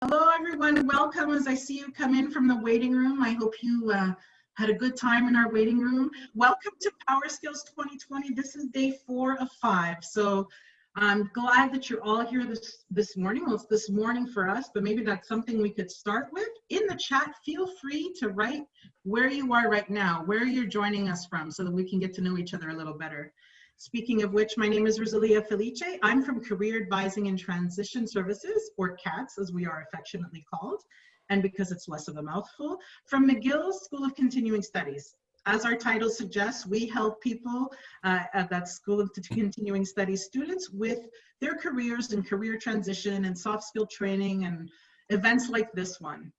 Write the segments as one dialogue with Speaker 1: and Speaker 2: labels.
Speaker 1: Hello, everyone. Welcome as I see you come in from the waiting room. I hope you had a good time in our waiting room. Welcome to Power Skills 2020. This is day 4 of 5. So I'm glad that you're all here this morning. Well, it's this morning for us, but maybe that's something we could start with. In the chat, feel free to write where you are right now, where you're joining us from, so that we can get to know each other a little better. Speaking of which, my name is Rosalia Felice. I'm from Career Advising and Transition Services, or CATS as we are affectionately called, and because it's less of a mouthful, from McGill School of Continuing Studies. As our title suggests, we help people at that School of Continuing Studies students with their careers and career transition and soft skill training and events like this one.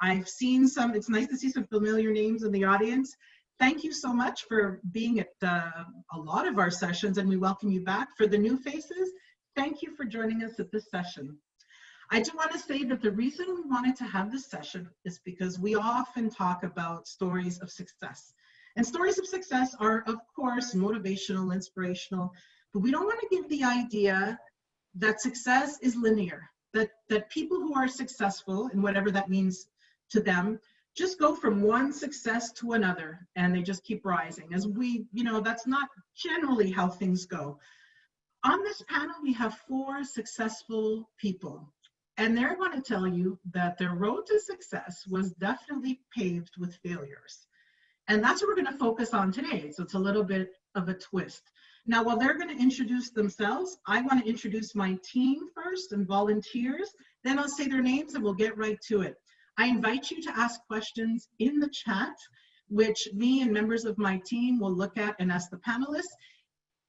Speaker 1: I've seen some, it's nice to see some familiar names in the audience. Thank you so much for being at a lot of our sessions, and we welcome you back. For the new faces, thank you for joining us at this session. I do want to say that the reason we wanted to have this session is because we often talk about stories of success. And stories of success are, of course, motivational, inspirational, but we don't want to give the idea that success is linear, that people who are successful, and whatever that means to them, just go from one success to another and they just keep rising. As we, that's not generally how things go. On this panel, we have 4 successful people, and they're going to tell you that their road to success was definitely paved with failures. And that's what we're going to focus on today. So it's a little bit of a twist. Now, while they're going to introduce themselves, I want to introduce my team first and volunteers. Then I'll say their names and we'll get right to it. I invite you to ask questions in the chat, which me and members of my team will look at and ask the panelists.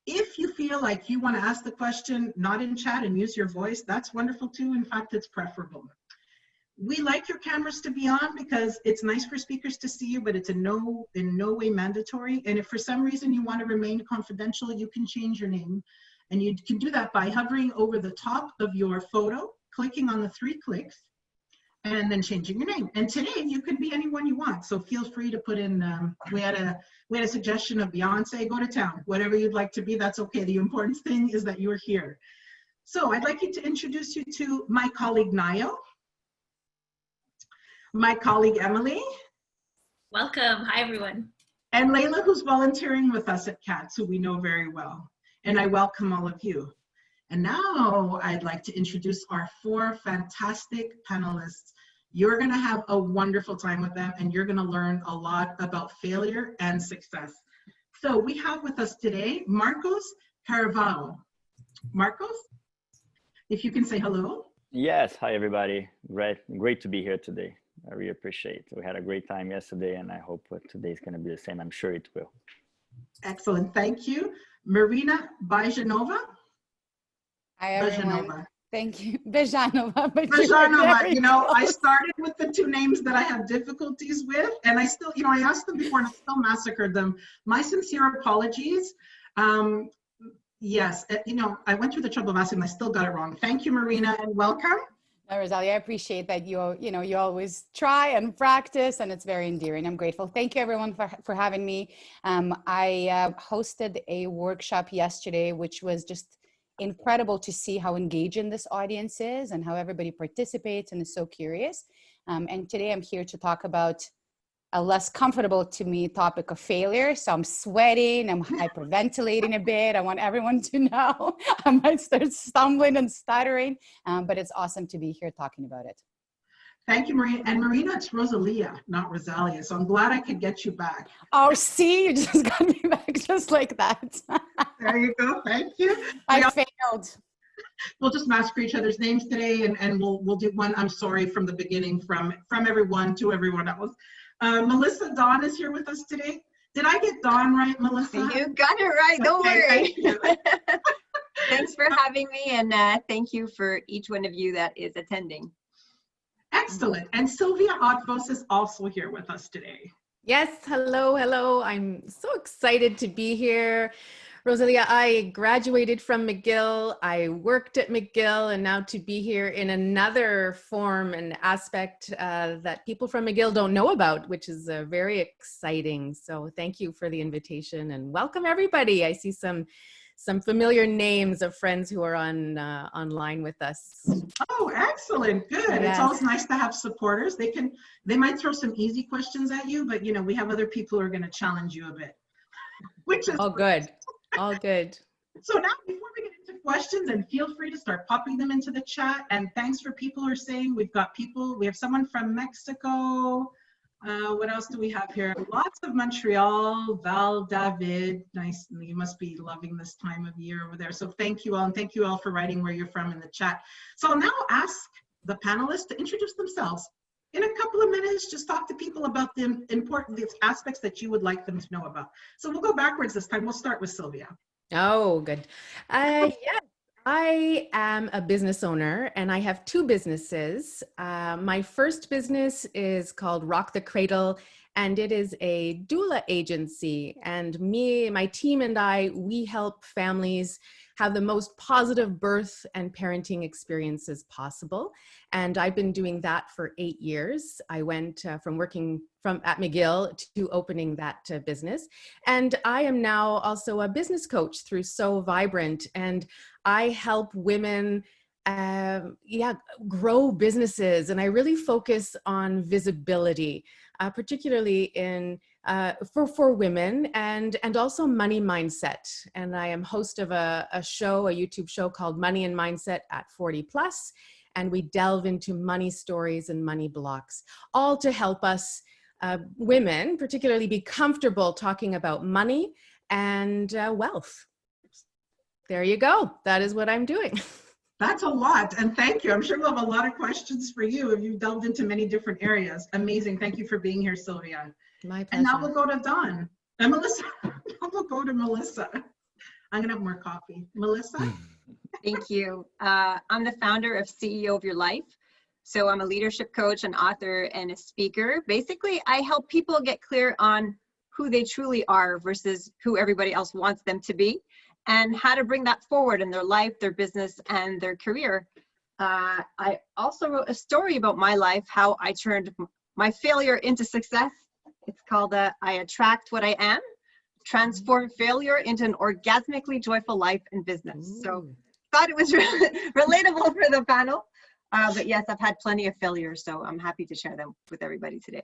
Speaker 1: If you feel like you want to ask the question not in chat and use your voice, that's wonderful too. In fact, it's preferable. We like your cameras to be on because it's nice for speakers to see you, but it's in no way mandatory. And if for some reason you want to remain confidential, you can change your name. And you can do that by hovering over the top of your photo, clicking on the 3 clicks, and then changing your name. And today you can be anyone you want. So feel free to put in, we had a suggestion of Beyonce, go to town, whatever you'd like to be, that's okay. The important thing is that you're here. So I'd like you to introduce you to my colleague, Niall, my colleague, Emily.
Speaker 2: Welcome, hi everyone.
Speaker 1: And Layla, who's volunteering with us at CATS, who we know very well. And I welcome all of you. And now I'd like to introduce our 4 fantastic panelists. You're going to have a wonderful time with them, and you're going to learn a lot about failure and success. So we have with us today, Marcos Carvalho. Marcos, if you can say hello.
Speaker 3: Yes, hi everybody. Great to be here today. I really appreciate it. We had a great time yesterday, and I hope today is going to be the same. I'm sure it will.
Speaker 1: Excellent, thank you. Marina Byezhanova.
Speaker 4: Hi everyone.
Speaker 1: Byezhanova.
Speaker 4: Thank you. Byezhanova.
Speaker 1: Byezhanova, I started with the 2 names that I have difficulties with, and I still, I asked them before and I still massacred them. My sincere apologies. Yes, I went through the trouble of asking, I still got it wrong. Thank you, Marina, and welcome.
Speaker 4: No, Rosalia, I appreciate that you always try and practice, and it's very endearing. I'm grateful. Thank you everyone for having me. I hosted a workshop yesterday, which was just incredible to see how engaging this audience is and how everybody participates and is so curious. And today I'm here to talk about a less comfortable to me topic of failure. So I'm sweating, I'm hyperventilating a bit. I want everyone to know I might start stumbling and stuttering, but it's awesome to be here talking about it.
Speaker 1: Thank you, Marina. And Marina, it's Rosalia, not Rosalia. So I'm glad I could get you back.
Speaker 4: Oh, see, you just got me back just like that.
Speaker 1: There you go. Thank you.
Speaker 4: I failed.
Speaker 1: We'll just massacre each other's names today, and we'll do one. I'm sorry from the beginning, from everyone to everyone else. Melissa Dawn is here with us today. Did I get Dawn right, Melissa?
Speaker 5: You got it right. Don't worry.
Speaker 1: Thank you.
Speaker 5: Thanks for having me, and thank you for each one of you that is attending.
Speaker 1: Excellent. And Sylvia Otvos is also here with us today.
Speaker 2: Yes, hello. I'm so excited to be here. Rosalia, I graduated from McGill. I worked at McGill, and now to be here in another form and aspect that people from McGill don't know about, which is very exciting. So thank you for the invitation and welcome everybody. I see some some familiar names of friends who are on online with us.
Speaker 1: Oh, excellent. Good. It's
Speaker 2: Yes.
Speaker 1: always nice to have supporters. They might throw some easy questions at you, but we have other people who are going to challenge you a bit, which is
Speaker 2: All good. All good.
Speaker 1: So now, before we get into questions, and feel free to start popping them into the chat. And thanks for people who are saying we have someone from Mexico. What else do we have here? Lots of Montreal, Val, David. Nice. You must be loving this time of year over there. So thank you all. And thank you all for writing where you're from in the chat. So I'll now ask the panelists to introduce themselves. In a couple of minutes, just talk to people about the important aspects that you would like them to know about. So we'll go backwards this time. We'll start with Sylvia.
Speaker 2: Oh, good. Yes, I am a business owner and I have two businesses. My first business is called Rock the Cradle, and it is a doula agency. And my team and I, we help families have the most positive birth and parenting experiences possible. And I've been doing that for 8 years. I went from working at McGill to opening that business. And I am now also a business coach through So Vibrant. And I help women grow businesses. And I really focus on visibility, particularly in for women, and also money mindset. And I am host of a YouTube show called Money and Mindset at 40 Plus. And we delve into money stories and money blocks, all to help us women particularly be comfortable talking about money and wealth. There you go. That is what I'm doing.
Speaker 1: That's a lot, and thank you. I'm sure we'll have a lot of questions for you if you've delved into many different areas. Amazing. Thank you for being here, Sylvia.
Speaker 2: My pleasure.
Speaker 1: And now we'll go to Dawn. And Melissa, we'll go to Melissa. I'm gonna have more coffee. Melissa?
Speaker 5: Thank you. I'm the founder of CEO of Your Life. So I'm a leadership coach, an author, and a speaker. Basically, I help people get clear on who they truly are versus who everybody else wants them to be, and how to bring that forward in their life, their business, and their career. I also wrote a story about my life, how I turned my failure into success. It's called I Attract What I Am, Transform Failure into an Orgasmically Joyful Life and Business.
Speaker 2: Ooh.
Speaker 5: So thought it was relatable for the panel. But yes, I've had plenty of failures, so I'm happy to share them with everybody today.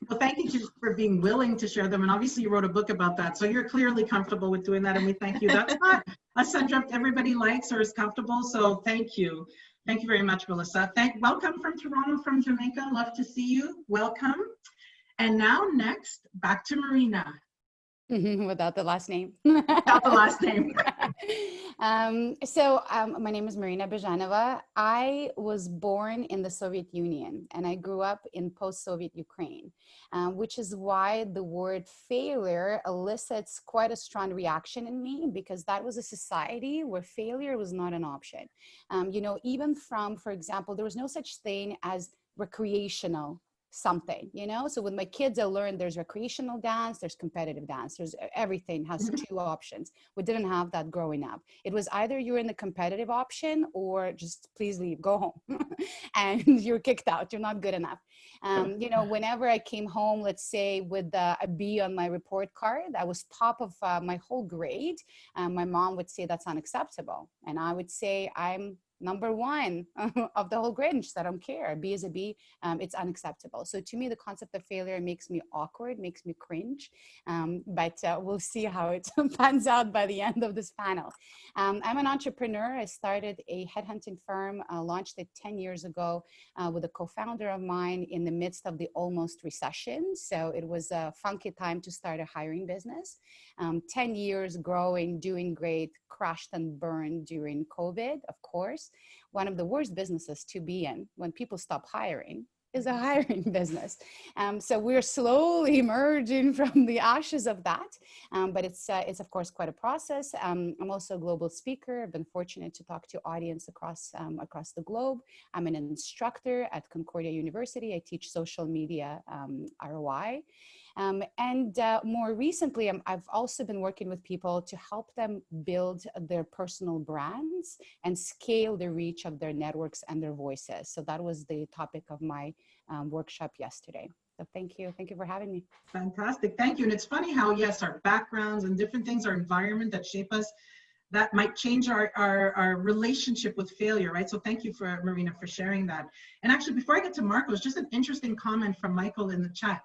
Speaker 1: Well, thank you for being willing to share them. And obviously you wrote a book about that. So you're clearly comfortable with doing that. And we thank you. That's not a subject everybody likes or is comfortable. So thank you. Thank you very much, Melissa. Welcome from Toronto, from Jamaica. Love to see you. Welcome. And now next, back to Marina.
Speaker 4: Without the last name.
Speaker 1: Without the last name.
Speaker 4: My name is Marina Byezhanova. I was born in the Soviet Union and I grew up in post-Soviet Ukraine, which is why the word failure elicits quite a strong reaction in me, because that was a society where failure was not an option. Even from, for example, there was no such thing as recreational something, so with my kids, I learned there's recreational dance, there's competitive dance, there's everything has two options. We didn't have that growing up. It was either you're in the competitive option or just please leave, go home. And you're kicked out, you're not good enough. Whenever I came home, let's say with a B on my report card, I was top of my whole grade. My mom would say that's unacceptable. And I would say I'm number one of the whole grade, and she said, I don't care, B is a B, it's unacceptable. So to me, the concept of failure makes me awkward, makes me cringe, but we'll see how it pans out by the end of this panel. I'm an entrepreneur. I started a headhunting firm, launched it 10 years ago with a co-founder of mine in the midst of the almost recession. So it was a funky time to start a hiring business. 10 years growing, doing great, crashed and burned during COVID, of course. One of the worst businesses to be in when people stop hiring is a hiring business. So we're slowly emerging from the ashes of that, but it's of course quite a process. I'm also a global speaker. I've been fortunate to talk to audience across the globe. I'm an instructor at Concordia University. I teach social media ROI. And more recently, I've also been working with people to help them build their personal brands and scale the reach of their networks and their voices. So that was the topic of my workshop yesterday. So thank you. Thank you for having me.
Speaker 1: Fantastic. Thank you. And it's funny how, yes, our backgrounds and different things, our environment that shape us, that might change our relationship with failure, right? So thank you for Marina for sharing that. And actually, before I get to Marcos, just an interesting comment from Michael in the chat.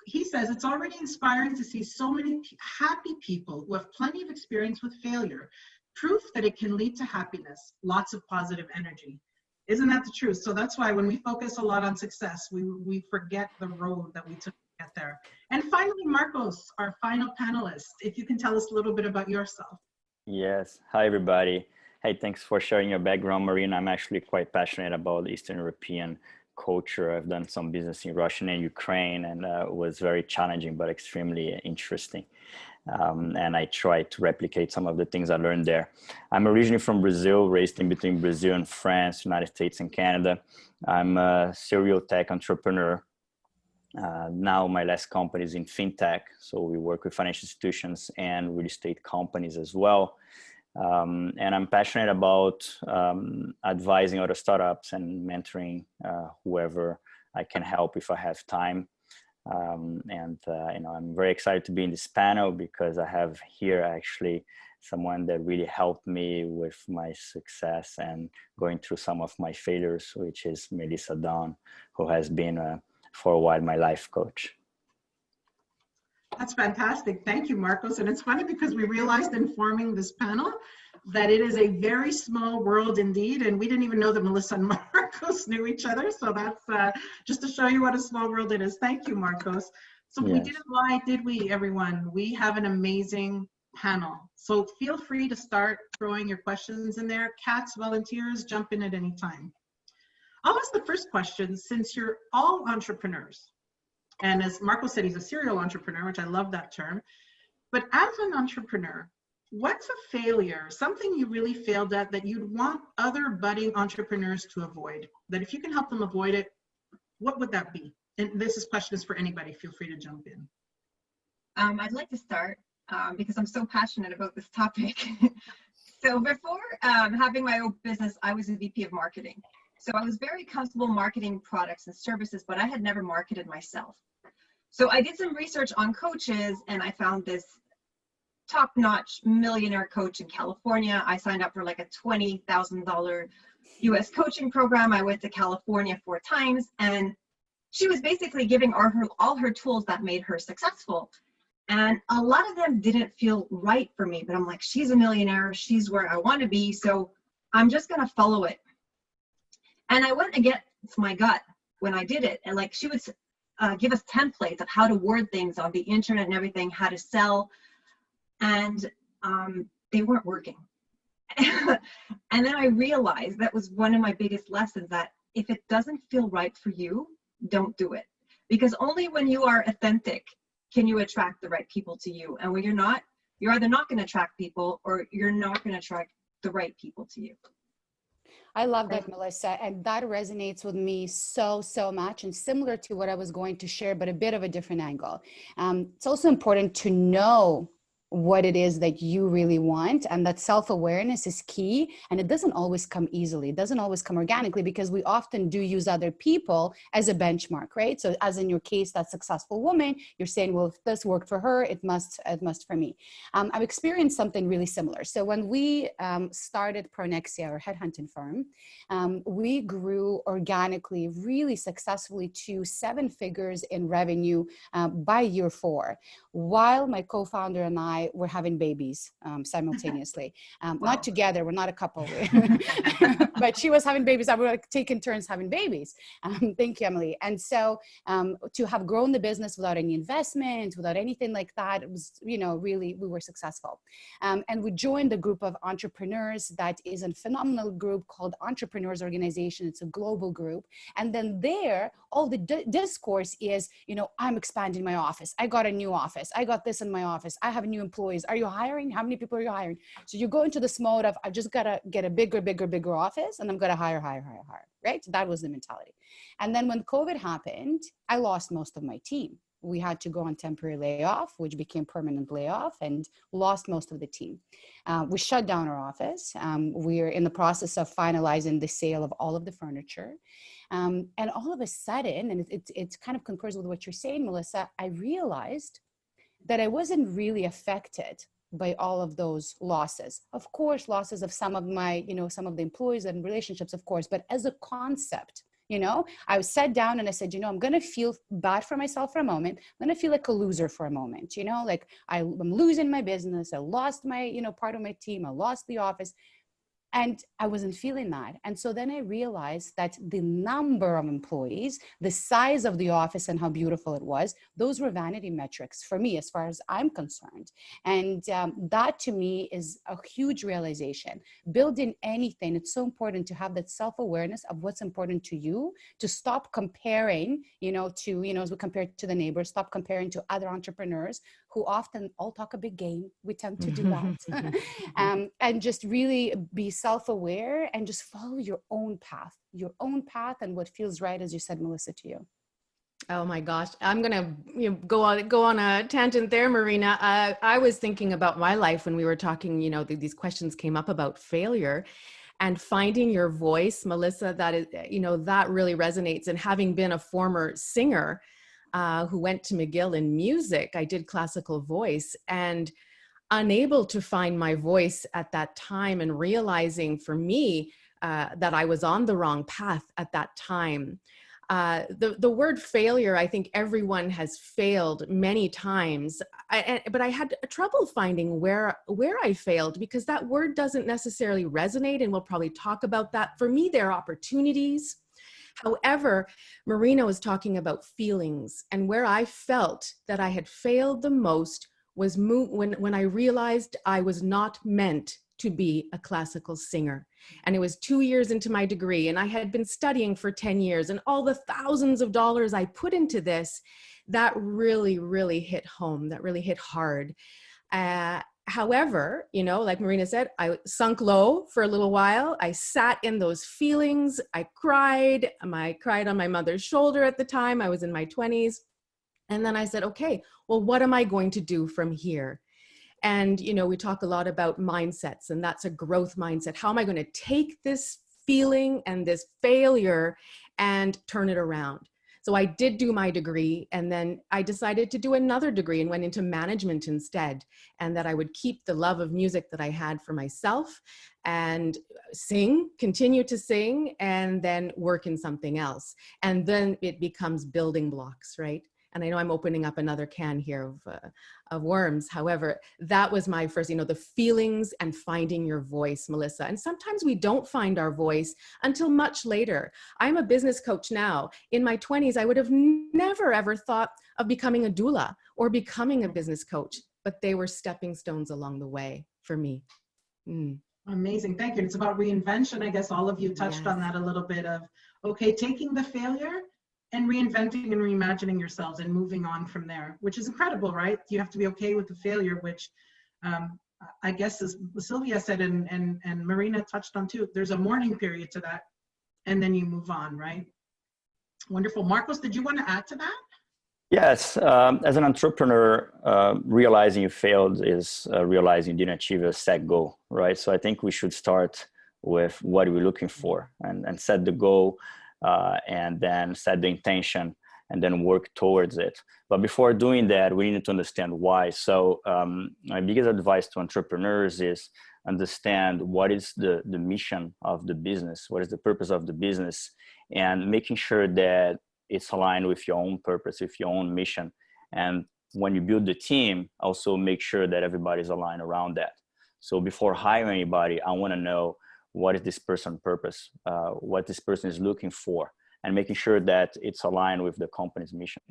Speaker 1: He says, it's already inspiring to see so many happy people who have plenty of experience with failure. Proof that it can lead to happiness, lots of positive energy. Isn't that the truth? So that's why when we focus a lot on success, we forget the road that we took to get there. And finally, Marcos, our final panelist, if you can tell us a little bit about yourself.
Speaker 3: Yes. Hi, everybody. Hey, thanks for sharing your background, Marina. I'm actually quite passionate about Eastern European culture. I've done some business in Russia and Ukraine, and it was very challenging, but extremely interesting. And I tried to replicate some of the things I learned there. I'm originally from Brazil, raised in between Brazil and France, United States and Canada. I'm a serial tech entrepreneur. Now my last company is in fintech. So we work with financial institutions and real estate companies as well. And I'm passionate about advising other startups and mentoring whoever I can help if I have time. You know, I'm very excited to be in this panel because I have here actually someone that really helped me with my success and going through some of my failures, which is Melissa Dawn, who has been for a while my life coach.
Speaker 1: That's fantastic. Thank you, Marcos. And it's funny because we realized in forming this panel that it is a very small world indeed. And we didn't even know that Melissa and Marcos knew each other. So that's just to show you what a small world it is. Thank you, Marcos. So yes. We didn't lie, did we, everyone? We have an amazing panel. So feel free to start throwing your questions in there. Cats, volunteers, jump in at any time. I'll ask the first question, since you're all entrepreneurs. And as Marcos said, he's a serial entrepreneur, which I love that term. But as an entrepreneur, what's a failure, something you really failed at that you'd want other budding entrepreneurs to avoid? That if you can help them avoid it, what would that be? And this question is for anybody. Feel free to jump in.
Speaker 5: I'd like to start because I'm so passionate about this topic. So before having my own business, I was a VP of marketing. So I was very comfortable marketing products and services, but I had never marketed myself. So I did some research on coaches and I found this top-notch millionaire coach in California. I signed up for like a $20,000 US coaching program. I went to California 4 times and she was basically giving all her tools that made her successful. And a lot of them didn't feel right for me, but I'm like, she's a millionaire, she's where I want to be, so I'm just gonna follow it. And I went against my gut when I did it. And like she would give us templates of how to word things on the internet and everything, how to sell, and they weren't working. And then I realized that was one of my biggest lessons, that if it doesn't feel right for you, don't do it. Because only when you are authentic can you attract the right people to you. And when you're not, you're either not going to attract people or you're not going to attract the right people to you.
Speaker 4: I love that, Melissa, and that resonates with me so much, and similar to what I was going to share, but a bit of a different angle. It's also important to know what it is that you really want, and that self-awareness is key, and it doesn't always come easily. It doesn't always come organically, because we often do use other people as a benchmark, right? So as in your case, that successful woman, you're saying, well, if this worked for her, it must for me. I've experienced something really similar. So when we started Pronexia, our headhunting firm, we grew organically, really successfully to 7 figures in revenue by year 4, while my co-founder and I were having babies simultaneously. Wow. Not together, we're not a couple, but she was having babies. I was like taking turns having babies. Thank you, Emily. And so to have grown the business without any investment, without anything like that, it was, you know, really, we were successful. And we joined a group of entrepreneurs that is a phenomenal group called Entrepreneurs Organization. It's a global group. And then there, all the discourse is, you know, I'm expanding my office. I got a new office. I got this in my office. I have new employees. Are you hiring? How many people are you hiring? So you go into this mode of, I just got to get a bigger office, and I'm going to hire, right? So that was the mentality. And then when COVID happened, I lost most of my team. We had to go on temporary layoff, which became permanent layoff, and lost most of the team. We shut down our office. We're in the process of finalizing the sale of all of the furniture. And all of a sudden, and it kind of concurs with what you're saying, Melissa, I realized that I wasn't really affected by all of those losses. Of course, losses of some of my, some of the employees and relationships, of course, but as a concept, I was sat down and I said, I'm going to feel bad for myself for a moment. I'm going to feel like a loser for a moment, like I'm losing my business. I lost my, part of my team. I lost the office. And I wasn't feeling that. And so then I realized that the number of employees, the size of the office and how beautiful it was, those were vanity metrics for me, as far as I'm concerned. And that to me is a huge realization. Building anything, it's so important to have that self-awareness of what's important to you, to stop comparing, as we compare to the neighbors, stop comparing to other entrepreneurs who often all talk a big game. We tend to do that. And just really be self-aware and just follow your own path and what feels right, as you said, Melissa, to you.
Speaker 2: Oh my gosh, I'm gonna go on a tangent there, Marina. I was thinking about my life when we were talking, these questions came up about failure and finding your voice, Melissa. That is, that really resonates. And having been a former singer who went to McGill in music, I did classical voice, and unable to find my voice at that time, and realizing for me that I was on the wrong path at that time. The word failure, I think everyone has failed many times, but I had trouble finding where I failed, because that word doesn't necessarily resonate, and we'll probably talk about that. For me, there are opportunities. However, Marina was talking about feelings, and where I felt that I had failed the most was when I realized I was not meant to be a classical singer. And it was 2 years into my degree, and I had been studying for 10 years, and all the thousands of dollars I put into this, that really, really hit home. That really hit hard. However, like Marina said, I sunk low for a little while. I sat in those feelings. I cried. I cried on my mother's shoulder at the time. I was in my 20s. And then I said, okay, well, what am I going to do from here? And, we talk a lot about mindsets, and that's a growth mindset. How am I going to take this feeling and this failure and turn it around? So I did do my degree, and then I decided to do another degree and went into management instead, and that I would keep the love of music that I had for myself and continue to sing, and then work in something else. And then it becomes building blocks, right? And I know I'm opening up another can here of worms. However, that was my first, the feelings and finding your voice, Melissa. And sometimes we don't find our voice until much later. I'm a business coach now. In my 20s, I would have never, ever thought of becoming a doula or becoming a business coach, but they were stepping stones along the way for me.
Speaker 1: Amazing. Thank you. It's about reinvention. I guess all of you touched on that a little bit of, okay, taking the failure and reinventing and reimagining yourselves and moving on from there, which is incredible, right? You have to be okay with the failure, which I guess, as Sylvia said, and Marina touched on too, there's a mourning period to that, and then you move on, right? Wonderful. Marcos, did you want to add to that?
Speaker 3: Yes, as an entrepreneur, realizing you failed is realizing you didn't achieve a set goal, right? So I think we should start with what we're looking for and set the goal, and then set the intention and then work towards it. But before doing that, we need to understand why. So my biggest advice to entrepreneurs is understand what is the mission of the business, what is the purpose of the business, and making sure that it's aligned with your own purpose, with your own mission. And when you build the team, also make sure that everybody's aligned around that. So before hiring anybody, I want to know, what is this person's purpose, what this person is looking for, and making sure that it's aligned with the company's mission.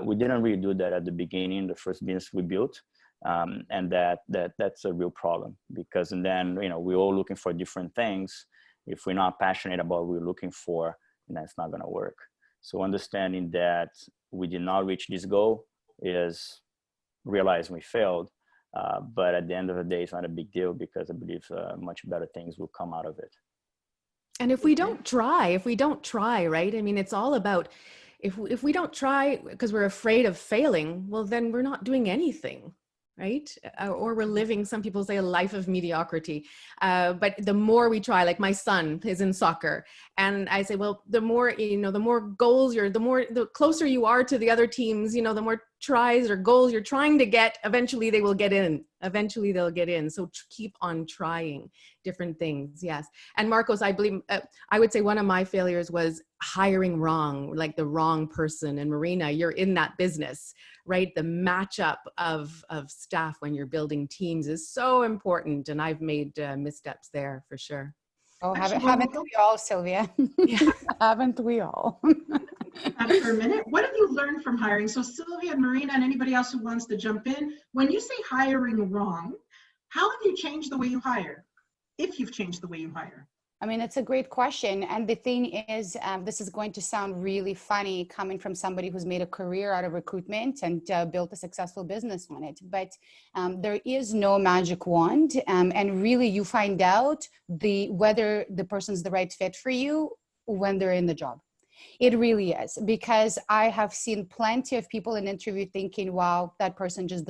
Speaker 3: We didn't really do that at the beginning, the first business we built, and that's a real problem, because and then we're all looking for different things. If we're not passionate about what we're looking for, then it's not going to work. So understanding that we did not reach this goal is realizing we failed. But at the end of the day, it's not a big deal, because I believe much better things will come out of it.
Speaker 2: And if we don't try, right? I mean, it's all about, if we don't try because we're afraid of failing, well, then we're not doing anything, right? Or we're living, some people say, a life of mediocrity. But the more we try, like my son is in soccer, and I say, well, the more, the more goals the closer you are to the other teams, the more tries or goals you're trying to get, eventually they will get in. Eventually they'll get in. So keep on trying different things. Yes. And Marcos, I believe, I would say one of my failures was hiring wrong, like the wrong person. And Marina, you're in that business, right? The matchup of staff when you're building teams is so important. And I've made missteps there for sure.
Speaker 4: Oh,
Speaker 1: Actually,
Speaker 4: haven't we all, Sylvia?
Speaker 2: Yeah.
Speaker 4: Haven't we all?
Speaker 1: For a minute, what have you learned from hiring? So Sylvia and Marina and anybody else who wants to jump in, when you say hiring wrong, how have you changed the way you hire? If you've changed the way you hire?
Speaker 4: I mean, it's a great question. And the thing is, this is going to sound really funny coming from somebody who's made a career out of recruitment and built a successful business on it. But there is no magic wand. And really, you find out whether the person's the right fit for you when they're in the job. It really is, because I have seen plenty of people in interview thinking, wow, that person just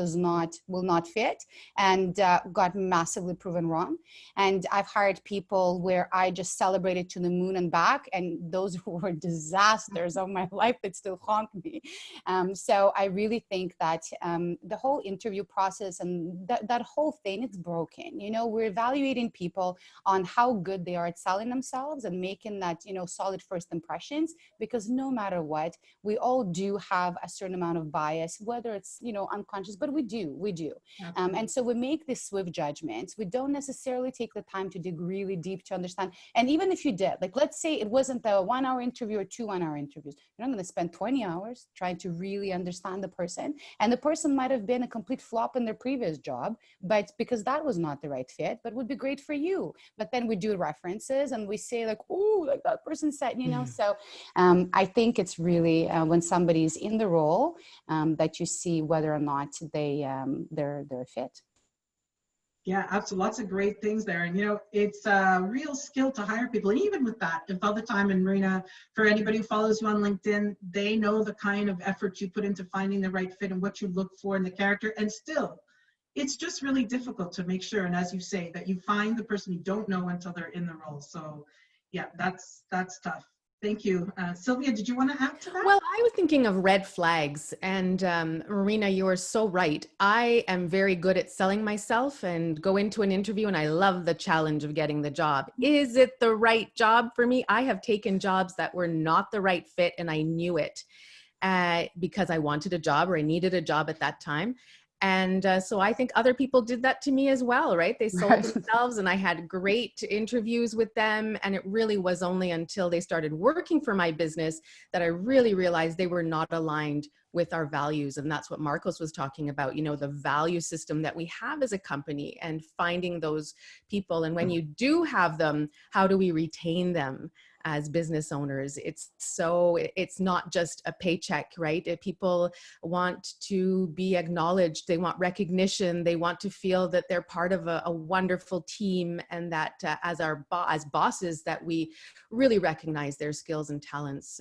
Speaker 4: will not fit, and got massively proven wrong. And I've hired people where I just celebrated to the moon and back, and those were disasters of my life that still haunt me. So I really think that the whole interview process and that whole thing, it's broken. You know, we're evaluating people on how good they are at selling themselves and making that, you know, solid first impressions. Because no matter what, we all do have a certain amount of bias, whether it's, you know, unconscious, but we do. And so we make these swift judgments. We don't necessarily take the time to dig really deep to understand. And even if you did, like, let's say it wasn't a 1 hour interview or 2 1 hour interviews, you're not going to spend 20 hours trying to really understand the person. And the person might have been a complete flop in their previous job, but because that was not the right fit, but would be great for you. But then we do references and we say like, oh, like that person said, you know, so I think it's really when somebody's in the role that you see whether or not they're a fit.
Speaker 1: Yeah, absolutely. Lots of great things there. And, you know, it's a real skill to hire people. And even with that, if all the time, and Marina, for anybody who follows you on LinkedIn, they know the kind of effort you put into finding the right fit and what you look for in the character. And still, it's just really difficult to make sure. And as you say, that you find the person you don't know until they're in the role. So yeah, that's tough. Thank you. Sylvia, did you want to add to that?
Speaker 2: Well, I was thinking of red flags, and Marina, you are so right. I am very good at selling myself and go into an interview, and I love the challenge of getting the job. Is it the right job for me? I have taken jobs that were not the right fit, and I knew it because I wanted a job or I needed a job at that time. And so I think other people did that to me as well, right? They sold themselves, and I had great interviews with them. And it really was only until they started working for my business that I really realized they were not aligned with our values. And that's what Marcos was talking about, you know, the value system that we have as a company and finding those people. And when you do have them, how do we retain them as business owners? It's not just a paycheck, right? People want to be acknowledged. They want recognition. They want to feel that they're part of a wonderful team, and that as bosses, that we really recognize their skills and talents.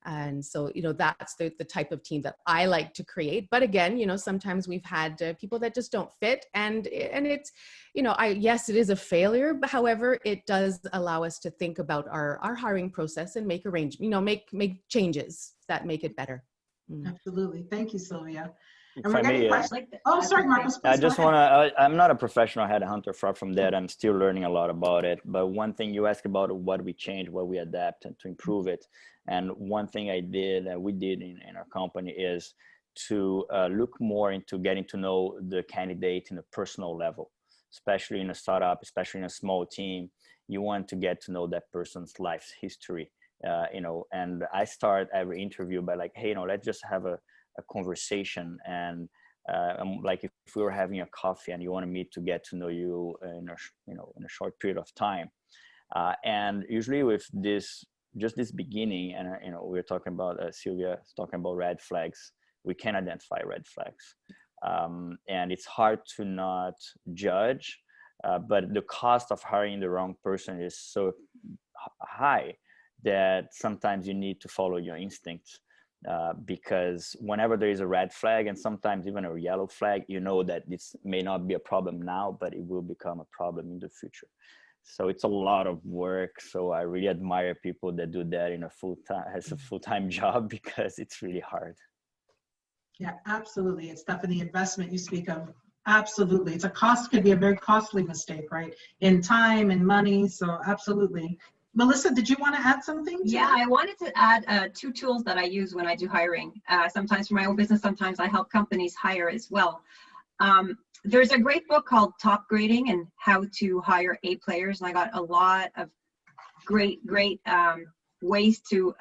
Speaker 2: And so, you know, that's the type of team that I like to create. But again, you know, sometimes we've had people that just don't fit, and it's, you know, yes, it is a failure, but however, it does allow us to think about our hiring process and make arrangements, you know, make changes that make it better.
Speaker 1: Absolutely. Thank you, Sylvia.
Speaker 3: If
Speaker 1: And we're
Speaker 3: I
Speaker 1: getting
Speaker 3: may,
Speaker 1: questions. Oh, sorry, Marcos.
Speaker 3: I just want to, I'm not a professional headhunter, far from that. I'm still learning a lot about it. But one thing you asked about what we change, what we adapt and to improve it. And one thing we did in our company is to look more into getting to know the candidate in a personal level, especially in a startup, especially in a small team. You want to get to know that person's life history, you know, and I start every interview by like, hey, you know, let's just have a conversation. And like if we were having a coffee and you wanted me to get to know you in a short period of time. And usually with this beginning, and you know, we're talking about Sylvia talking about red flags. We can identify red flags, and it's hard to not judge. But the cost of hiring the wrong person is so high that sometimes you need to follow your instincts. Because whenever there is a red flag, and sometimes even a yellow flag, you know that this may not be a problem now, but it will become a problem in the future. So it's a lot of work. So I really admire people that do that as a full-time job, because it's really hard.
Speaker 1: Yeah, absolutely. It's tough. And the investment you speak of Absolutely. It's a cost, could be a very costly mistake, right? In time and money. So absolutely. Melissa, did you want to add something to
Speaker 5: Yeah,
Speaker 1: that?
Speaker 5: I wanted to add 2 tools that I use when I do hiring. Sometimes for my own business, sometimes I help companies hire as well. There's a great book called Top Grading and How to Hire A Players. And I got a lot of great ways to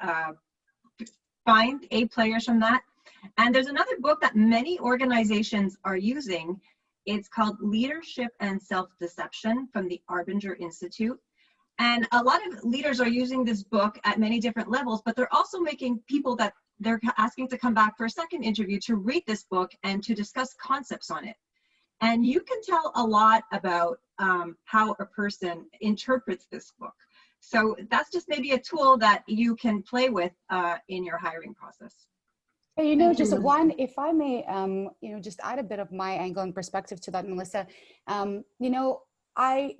Speaker 5: find A players from that. And there's another book that many organizations are using. It's called Leadership and Self-Deception from the Arbinger Institute. And a lot of leaders are using this book at many different levels, but they're also making people that they're asking to come back for a second interview to read this book and to discuss concepts on it. And you can tell a lot about how a person interprets this book. So that's just maybe a tool that you can play with in your hiring process.
Speaker 4: You know, just one, if I may, you know, just add a bit of my angle and perspective to that, Melissa. You know,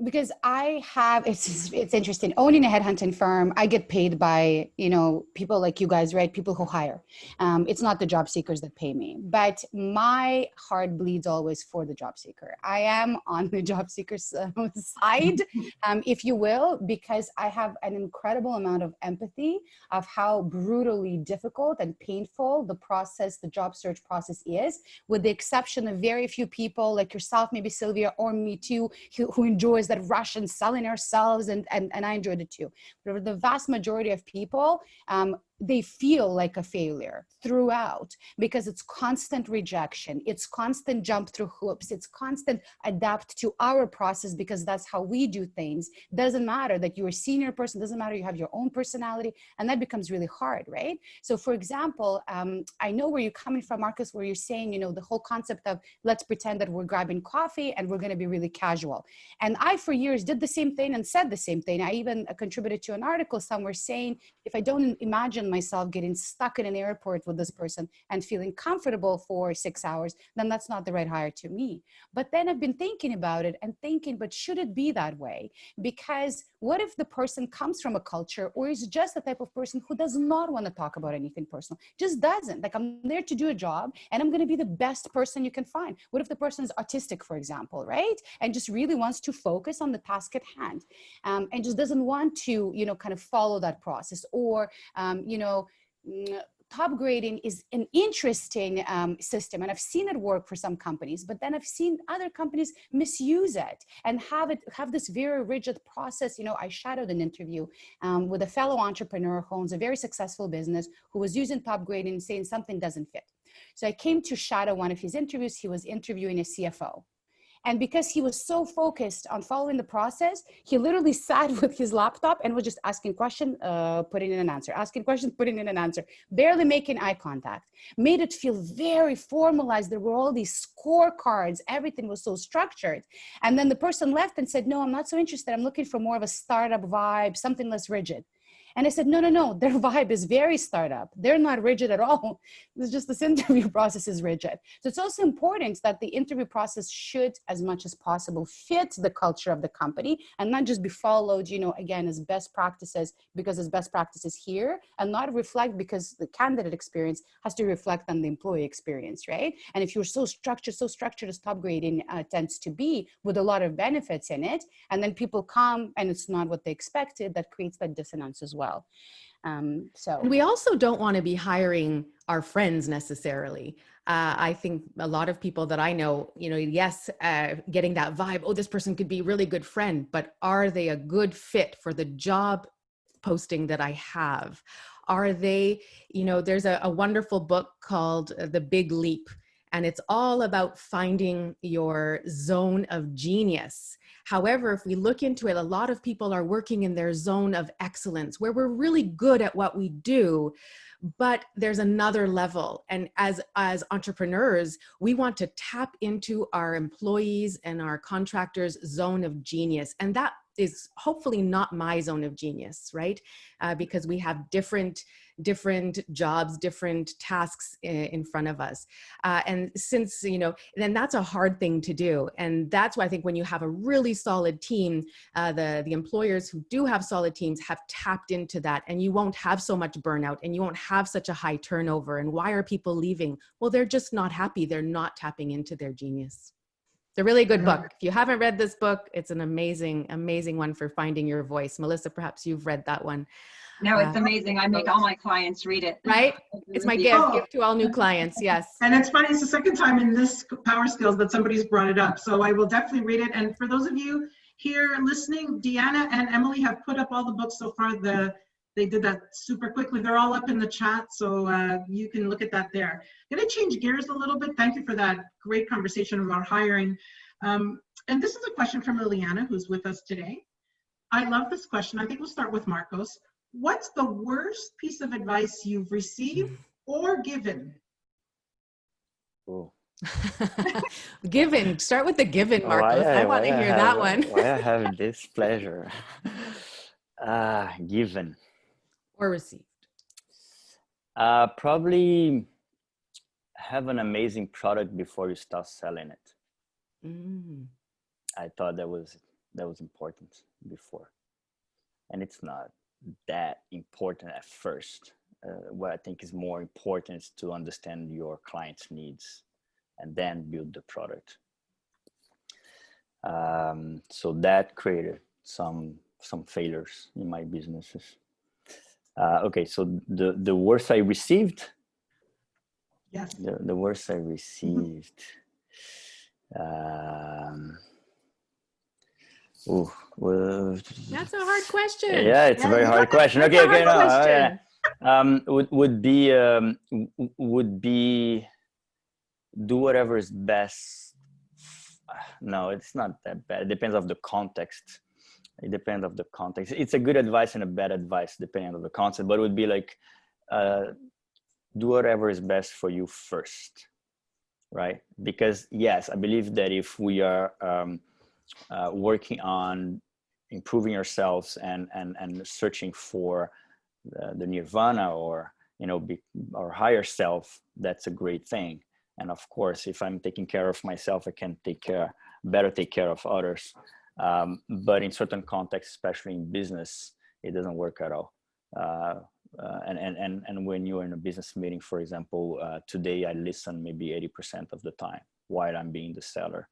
Speaker 4: because I have, it's interesting, owning a headhunting firm, I get paid by, you know, people like you guys, right? People who hire. It's not the job seekers that pay me, but my heart bleeds always for the job seeker. I am on the job seeker's side, if you will, because I have an incredible amount of empathy of how brutally difficult and painful the process, the job search process is, with the exception of very few people like yourself, maybe Sylvia, or me too, who enjoys that rush and selling ourselves, and I enjoyed it too. But the vast majority of people, they feel like a failure throughout, because it's constant rejection, it's constant jump through hoops, it's constant adapt to our process, because that's how we do things. Doesn't matter that you're a senior person, doesn't matter you have your own personality, and that becomes really hard, right? So for example, I know where you're coming from, Marcus, where you're saying, you know, the whole concept of let's pretend that we're grabbing coffee and we're going to be really casual. And I, for years, did the same thing and said the same thing. I even contributed to an article somewhere saying, if I don't imagine myself getting stuck in an airport with this person and feeling comfortable for 6 hours, then that's not the right hire to me. But then I've been thinking about it and thinking, but should it be that way? Because what if the person comes from a culture or is just the type of person who does not want to talk about anything personal, just doesn't, like, I'm there to do a job and I'm going to be the best person you can find. What if the person is autistic, for example, right? And just really wants to focus on the task at hand, and just doesn't want to, you know, kind of follow that process, or, you know, top grading is an interesting system, and I've seen it work for some companies, but then I've seen other companies misuse it and have this very rigid process. You know, I shadowed an interview with a fellow entrepreneur who owns a very successful business, who was using top grading and saying something doesn't fit. So I came to shadow one of his interviews. He was interviewing a CFO. And because he was so focused on following the process, he literally sat with his laptop and was just asking questions, putting in an answer, asking questions, putting in an answer, barely making eye contact, made it feel very formalized. There were all these scorecards. Everything was so structured. And then the person left and said, no, I'm not so interested. I'm looking for more of a startup vibe, something less rigid. And I said, no, their vibe is very startup. They're not rigid at all. It's just this interview process is rigid. So it's also important that the interview process should, as much as possible, fit the culture of the company and not just be followed, you know, again, as best practices, because it's best practices here, and not reflect, because the candidate experience has to reflect on the employee experience, right? And if you're so structured as top grading tends to be, with a lot of benefits in it, and then people come and it's not what they expected, that creates that dissonance as well. So
Speaker 2: we also don't want to be hiring our friends necessarily. I think a lot of people that I know, you know, yes, getting that vibe, oh, this person could be a really good friend, but are they a good fit for the job posting that I have? Are they, you know, there's a wonderful book called The Big Leap, and it's all about finding your zone of genius. However, if we look into it, a lot of people are working in their zone of excellence, where we're really good at what we do, but there's another level. And as entrepreneurs, we want to tap into our employees and our contractors' zone of genius. And that is hopefully not my zone of genius, right? Because we have different jobs, different tasks in front of us. And since, you know, then that's a hard thing to do. And that's why I think when you have a really solid team, the employers who do have solid teams have tapped into that, and you won't have so much burnout and you won't have such a high turnover. And why are people leaving? Well, they're just not happy. They're not tapping into their genius. It's a really good book. If you haven't read this book, it's an amazing, amazing one for finding your voice. Melissa, perhaps you've read that one.
Speaker 5: No, it's amazing. I make all my clients read it.
Speaker 2: Right? It's my gift to all new clients. Yes.
Speaker 1: And it's funny, it's the second time in this Power Skills that somebody's brought it up. So I will definitely read it. And for those of you here listening, Deanna and Emily have put up all the books so far. They did that super quickly. They're all up in the chat, so you can look at that there. I'm gonna change gears a little bit. Thank you for that great conversation about hiring. And this is a question from Liliana, who's with us today. I love this question. I think we'll start with Marcos. What's the worst piece of advice you've received or given?
Speaker 3: Oh.
Speaker 2: Given. Start with the given, Marcos. I want to hear that one.
Speaker 3: Why I have this pleasure? Given.
Speaker 2: Or received.
Speaker 3: Probably have an amazing product before you start selling it. I thought that was important before, and it's not that important at first. What I think is more important is to understand your client's needs and then build the product. So that created some failures in my businesses. Okay, so the worst I received.
Speaker 1: Yes.
Speaker 3: The worst I received. Well,
Speaker 2: that's a hard question.
Speaker 3: Yeah, it's a very hard question. Okay, no. Would be do whatever is best. No, it's not that bad. It depends on the context. It depends on the context. It's a good advice and a bad advice depending on the concept, but it would be like, do whatever is best for you first, right? Because yes, I believe that if we are working on improving ourselves and searching for the nirvana or, our higher self, that's a great thing. And of course, if I'm taking care of myself, I can better take care of others. But in certain contexts, especially in business, it doesn't work at all. And when you're in a business meeting, for example, today I listen maybe 80% of the time while I'm being the seller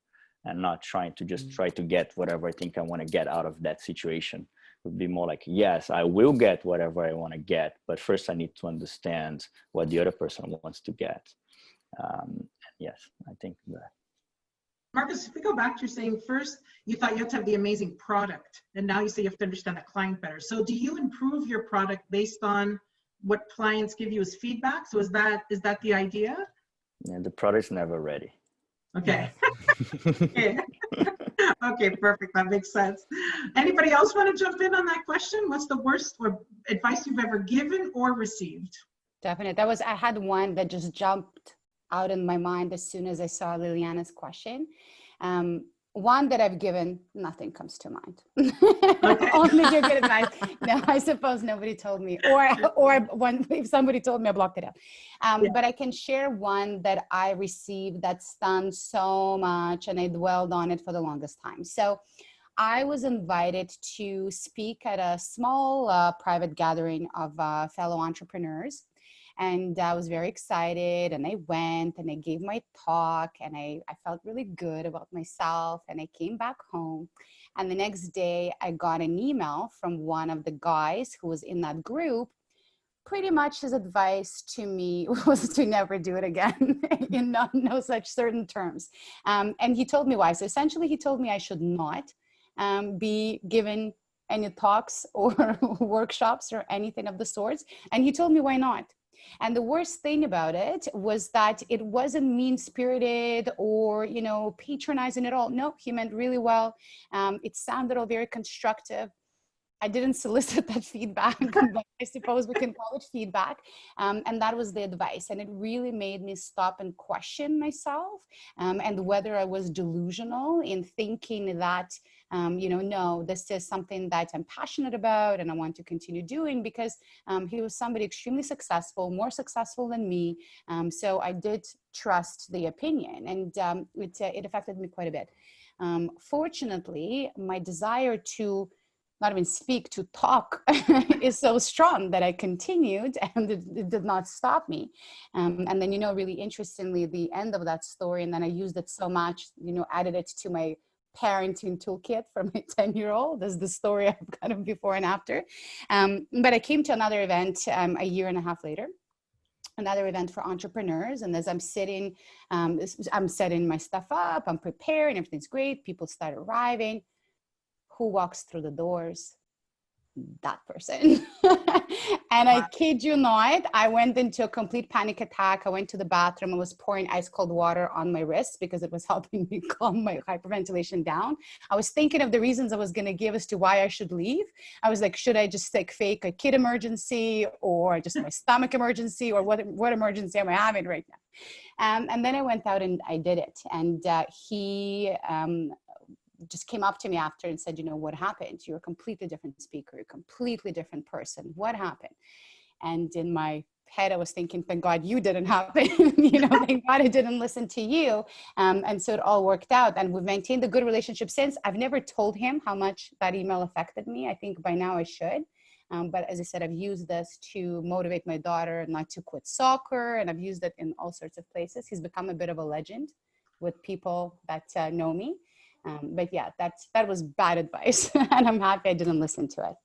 Speaker 3: and not trying to just try to get whatever I think I want to get out of that situation. It would be more like, yes, I will get whatever I want to get, but first I need to understand what the other person wants to get. Yes, I think that.
Speaker 1: Marcus, if we go back to saying first, you thought you had to have the amazing product, and now you say you have to understand the client better. So do you improve your product based on what clients give you as feedback? So is that the idea?
Speaker 3: Yeah, the product's never ready.
Speaker 1: Okay. Okay. Okay, perfect. That makes sense. Anybody else want to jump in on that question? What's the worst or advice you've ever given or received?
Speaker 4: Definitely. I had one that just jumped out in my mind as soon as I saw Liliana's question. One that I've given, nothing comes to mind.
Speaker 1: Okay.
Speaker 4: Only give good advice. No, I suppose nobody told me, or if somebody told me, I blocked it out. But I can share one that I received that stunned so much, and I dwelled on it for the longest time. So I was invited to speak at a small private gathering of fellow entrepreneurs. And I was very excited, and I went and I gave my talk, and I felt really good about myself, and I came back home. And the next day I got an email from one of the guys who was in that group. Pretty much his advice to me was to never do it again in no such certain terms. And he told me why. So essentially he told me I should not be given any talks or workshops or anything of the sorts. And he told me why not. And the worst thing about it was that it wasn't mean-spirited or, patronizing at all. No, he meant really well. It sounded all very constructive. I didn't solicit that feedback, but I suppose we can call it feedback. And that was the advice. And it really made me stop and question myself and whether I was delusional in thinking that, no, this is something that I'm passionate about and I want to continue doing, because he was somebody extremely successful, more successful than me. So I did trust the opinion, and it affected me quite a bit. Fortunately, my desire to not even speak, to talk is so strong that I continued, and it did not stop me. And then, really interestingly, the end of that story, and then I used it so much, added it to my parenting toolkit for my 10-year-old. This is the story of kind of before and after. But I came to another event a year and a half later, another event for entrepreneurs. And as I'm sitting, I'm setting my stuff up, I'm preparing, everything's great. People start arriving. Who walks through the doors? That person. And I kid you not, I went into a complete panic attack. I went to the bathroom. I was pouring ice cold water on my wrists because it was helping me calm my hyperventilation down. I was thinking of the reasons I was going to give as to why I should leave. I was like, should I just fake a kid emergency, or just my stomach emergency, or what emergency am I having right now? And then I went out and I did it. And he just came up to me after and said, what happened? You're a completely different speaker, a completely different person. What happened? And in my head, I was thinking, thank God you didn't happen. Thank God I didn't listen to you. And so it all worked out. And we've maintained a good relationship since. I've never told him how much that email affected me. I think by now I should. But as I said, I've used this to motivate my daughter not to quit soccer. And I've used it in all sorts of places. He's become a bit of a legend with people that know me. But yeah, that was bad advice, and I'm happy I didn't listen to it.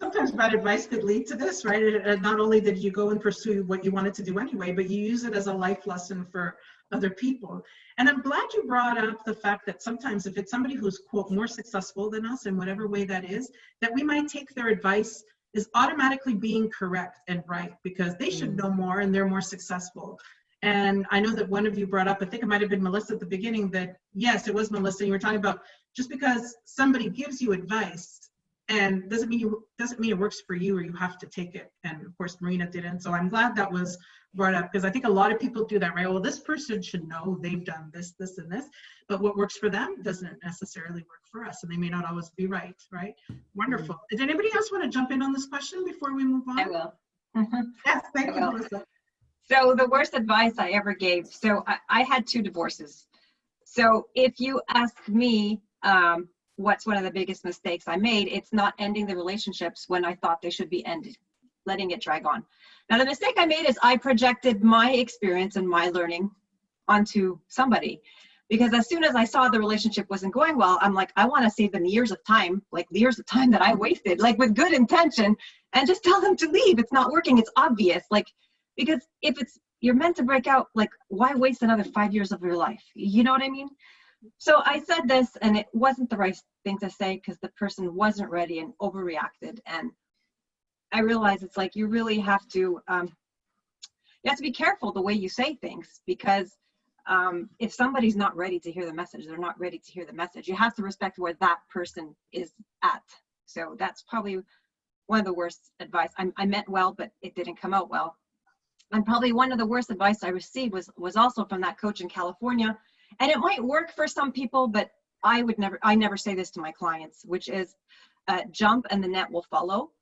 Speaker 1: Sometimes bad advice could lead to this, right? Not only did you go and pursue what you wanted to do anyway, but you use it as a life lesson for other people. And I'm glad you brought up the fact that sometimes if it's somebody who's, quote, more successful than us in whatever way that is, that we might take their advice as automatically being correct and right, because they should know more and they're more successful. And I know that one of you brought up, I think it might have been Melissa at the beginning, that yes, it was Melissa. You were talking about just because somebody gives you advice and doesn't mean it works for you or you have to take it. And of course, Marina didn't. So I'm glad that was brought up, because I think a lot of people do that, right? Well, this person should know they've done this, this, and this, but what works for them doesn't necessarily work for us, and they may not always be right? Wonderful. Did anybody else want to jump in on this question before we move on?
Speaker 5: I will.
Speaker 1: Yes, thank you, Melissa.
Speaker 5: So the worst advice I ever gave, so I had 2 divorces. So if you ask me what's one of the biggest mistakes I made, it's not ending the relationships when I thought they should be ended, letting it drag on. Now the mistake I made is I projected my experience and my learning onto somebody, because as soon as I saw the relationship wasn't going well, I'm like, I want to save them years of time, like years of time that I wasted, like with good intention, and just tell them to leave. It's not working. It's obvious. Because if you're meant to break out, why waste another 5 years of your life? You know what I mean? So I said this, and it wasn't the right thing to say because the person wasn't ready and overreacted. And I realized it's like you really have to, be careful the way you say things, because if somebody's not ready to hear the message, they're not ready to hear the message. You have to respect where that person is at. So that's probably one of the worst advice. I meant well, but it didn't come out well. And probably one of the worst advice I received was also from that coach in California. And it might work for some people, but I never say this to my clients, which is jump and the net will follow.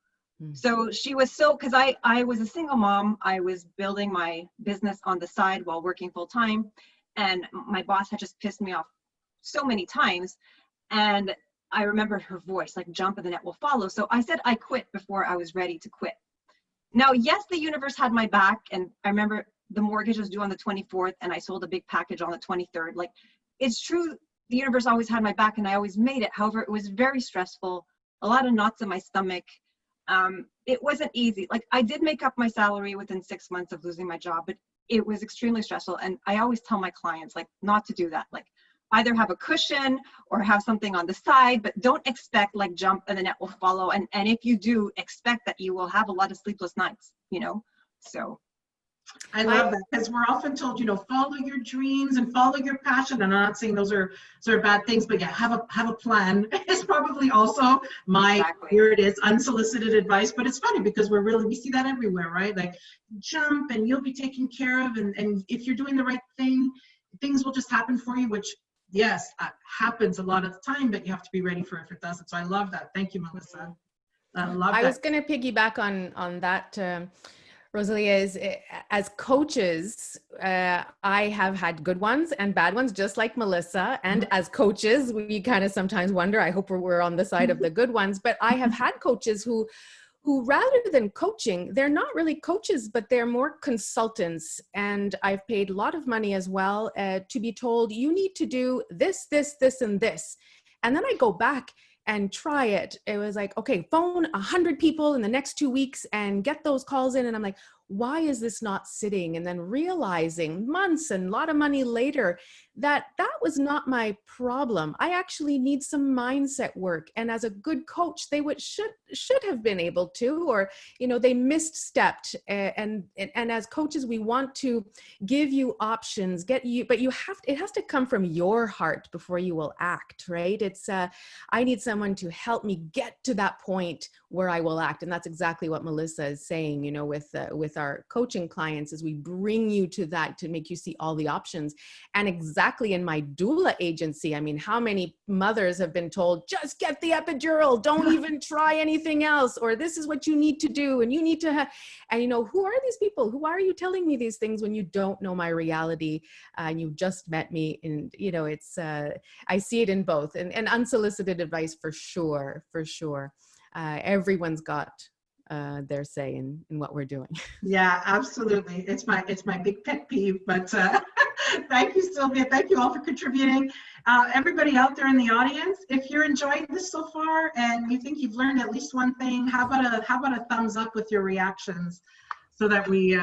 Speaker 5: So she was because I was a single mom. I was building my business on the side while working full time. And my boss had just pissed me off so many times. And I remembered her voice, like jump and the net will follow. So I said I quit before I was ready to quit. Now, yes, the universe had my back, and I remember the mortgage was due on the 24th, and I sold a big package on the 23rd. It's true, the universe always had my back, and I always made it. However, it was very stressful, a lot of knots in my stomach. It wasn't easy. I did make up my salary within 6 months of losing my job, but it was extremely stressful. And I always tell my clients, not to do that. Either have a cushion or have something on the side, but don't expect jump and the net will follow. And if you do, expect that you will have a lot of sleepless nights, so.
Speaker 1: I love that, because we're often told, follow your dreams and follow your passion. And I'm not saying those are bad things, but yeah, have a plan. It's probably also here it is, unsolicited advice. But it's funny because we see that everywhere, right? Jump and you'll be taken care of. And if you're doing the right thing, things will just happen for you, which yes, happens a lot of the time, but you have to be ready for it if it doesn't. So I love that. Thank you, Melissa. I was
Speaker 2: going to piggyback on that. Rosalia, is as coaches, I have had good ones and bad ones, just like Melissa. And as coaches, we kind of sometimes wonder, I hope we're on the side of the good ones, but I have had coaches who rather than coaching, they're not really coaches, but they're more consultants. And I've paid a lot of money as well to be told, you need to do this, this, this, and this. And then I go back and try it. It was like, okay, phone 100 people in the next 2 weeks and get those calls in. And I'm like, why is this not sitting? And then realizing months and a lot of money later that that was not my problem. I actually need some mindset work. And as a good coach, they should have been able to, or, they misstepped. And as coaches, we want to give you options, but it has to come from your heart before you will act, right? It's, I need someone to help me get to that point where I will act. And that's exactly what Melissa is saying, with our coaching clients, is we bring you to that to make you see all the options. And exactly in my doula agency, I mean, how many mothers have been told, just get the epidural, don't even try anything else, or this is what you need to do, and you need to and who are these people? Who are you telling me these things when you don't know my reality, and you just met me? And it's I see it in both, and unsolicited advice for sure. Everyone's got their say in what we're doing.
Speaker 1: Yeah, absolutely. It's my big pet peeve, but thank you, Sylvia. Thank you all for contributing. Everybody out there in the audience, if you're enjoying this so far and you think you've learned at least one thing, how about a thumbs up with your reactions, so that we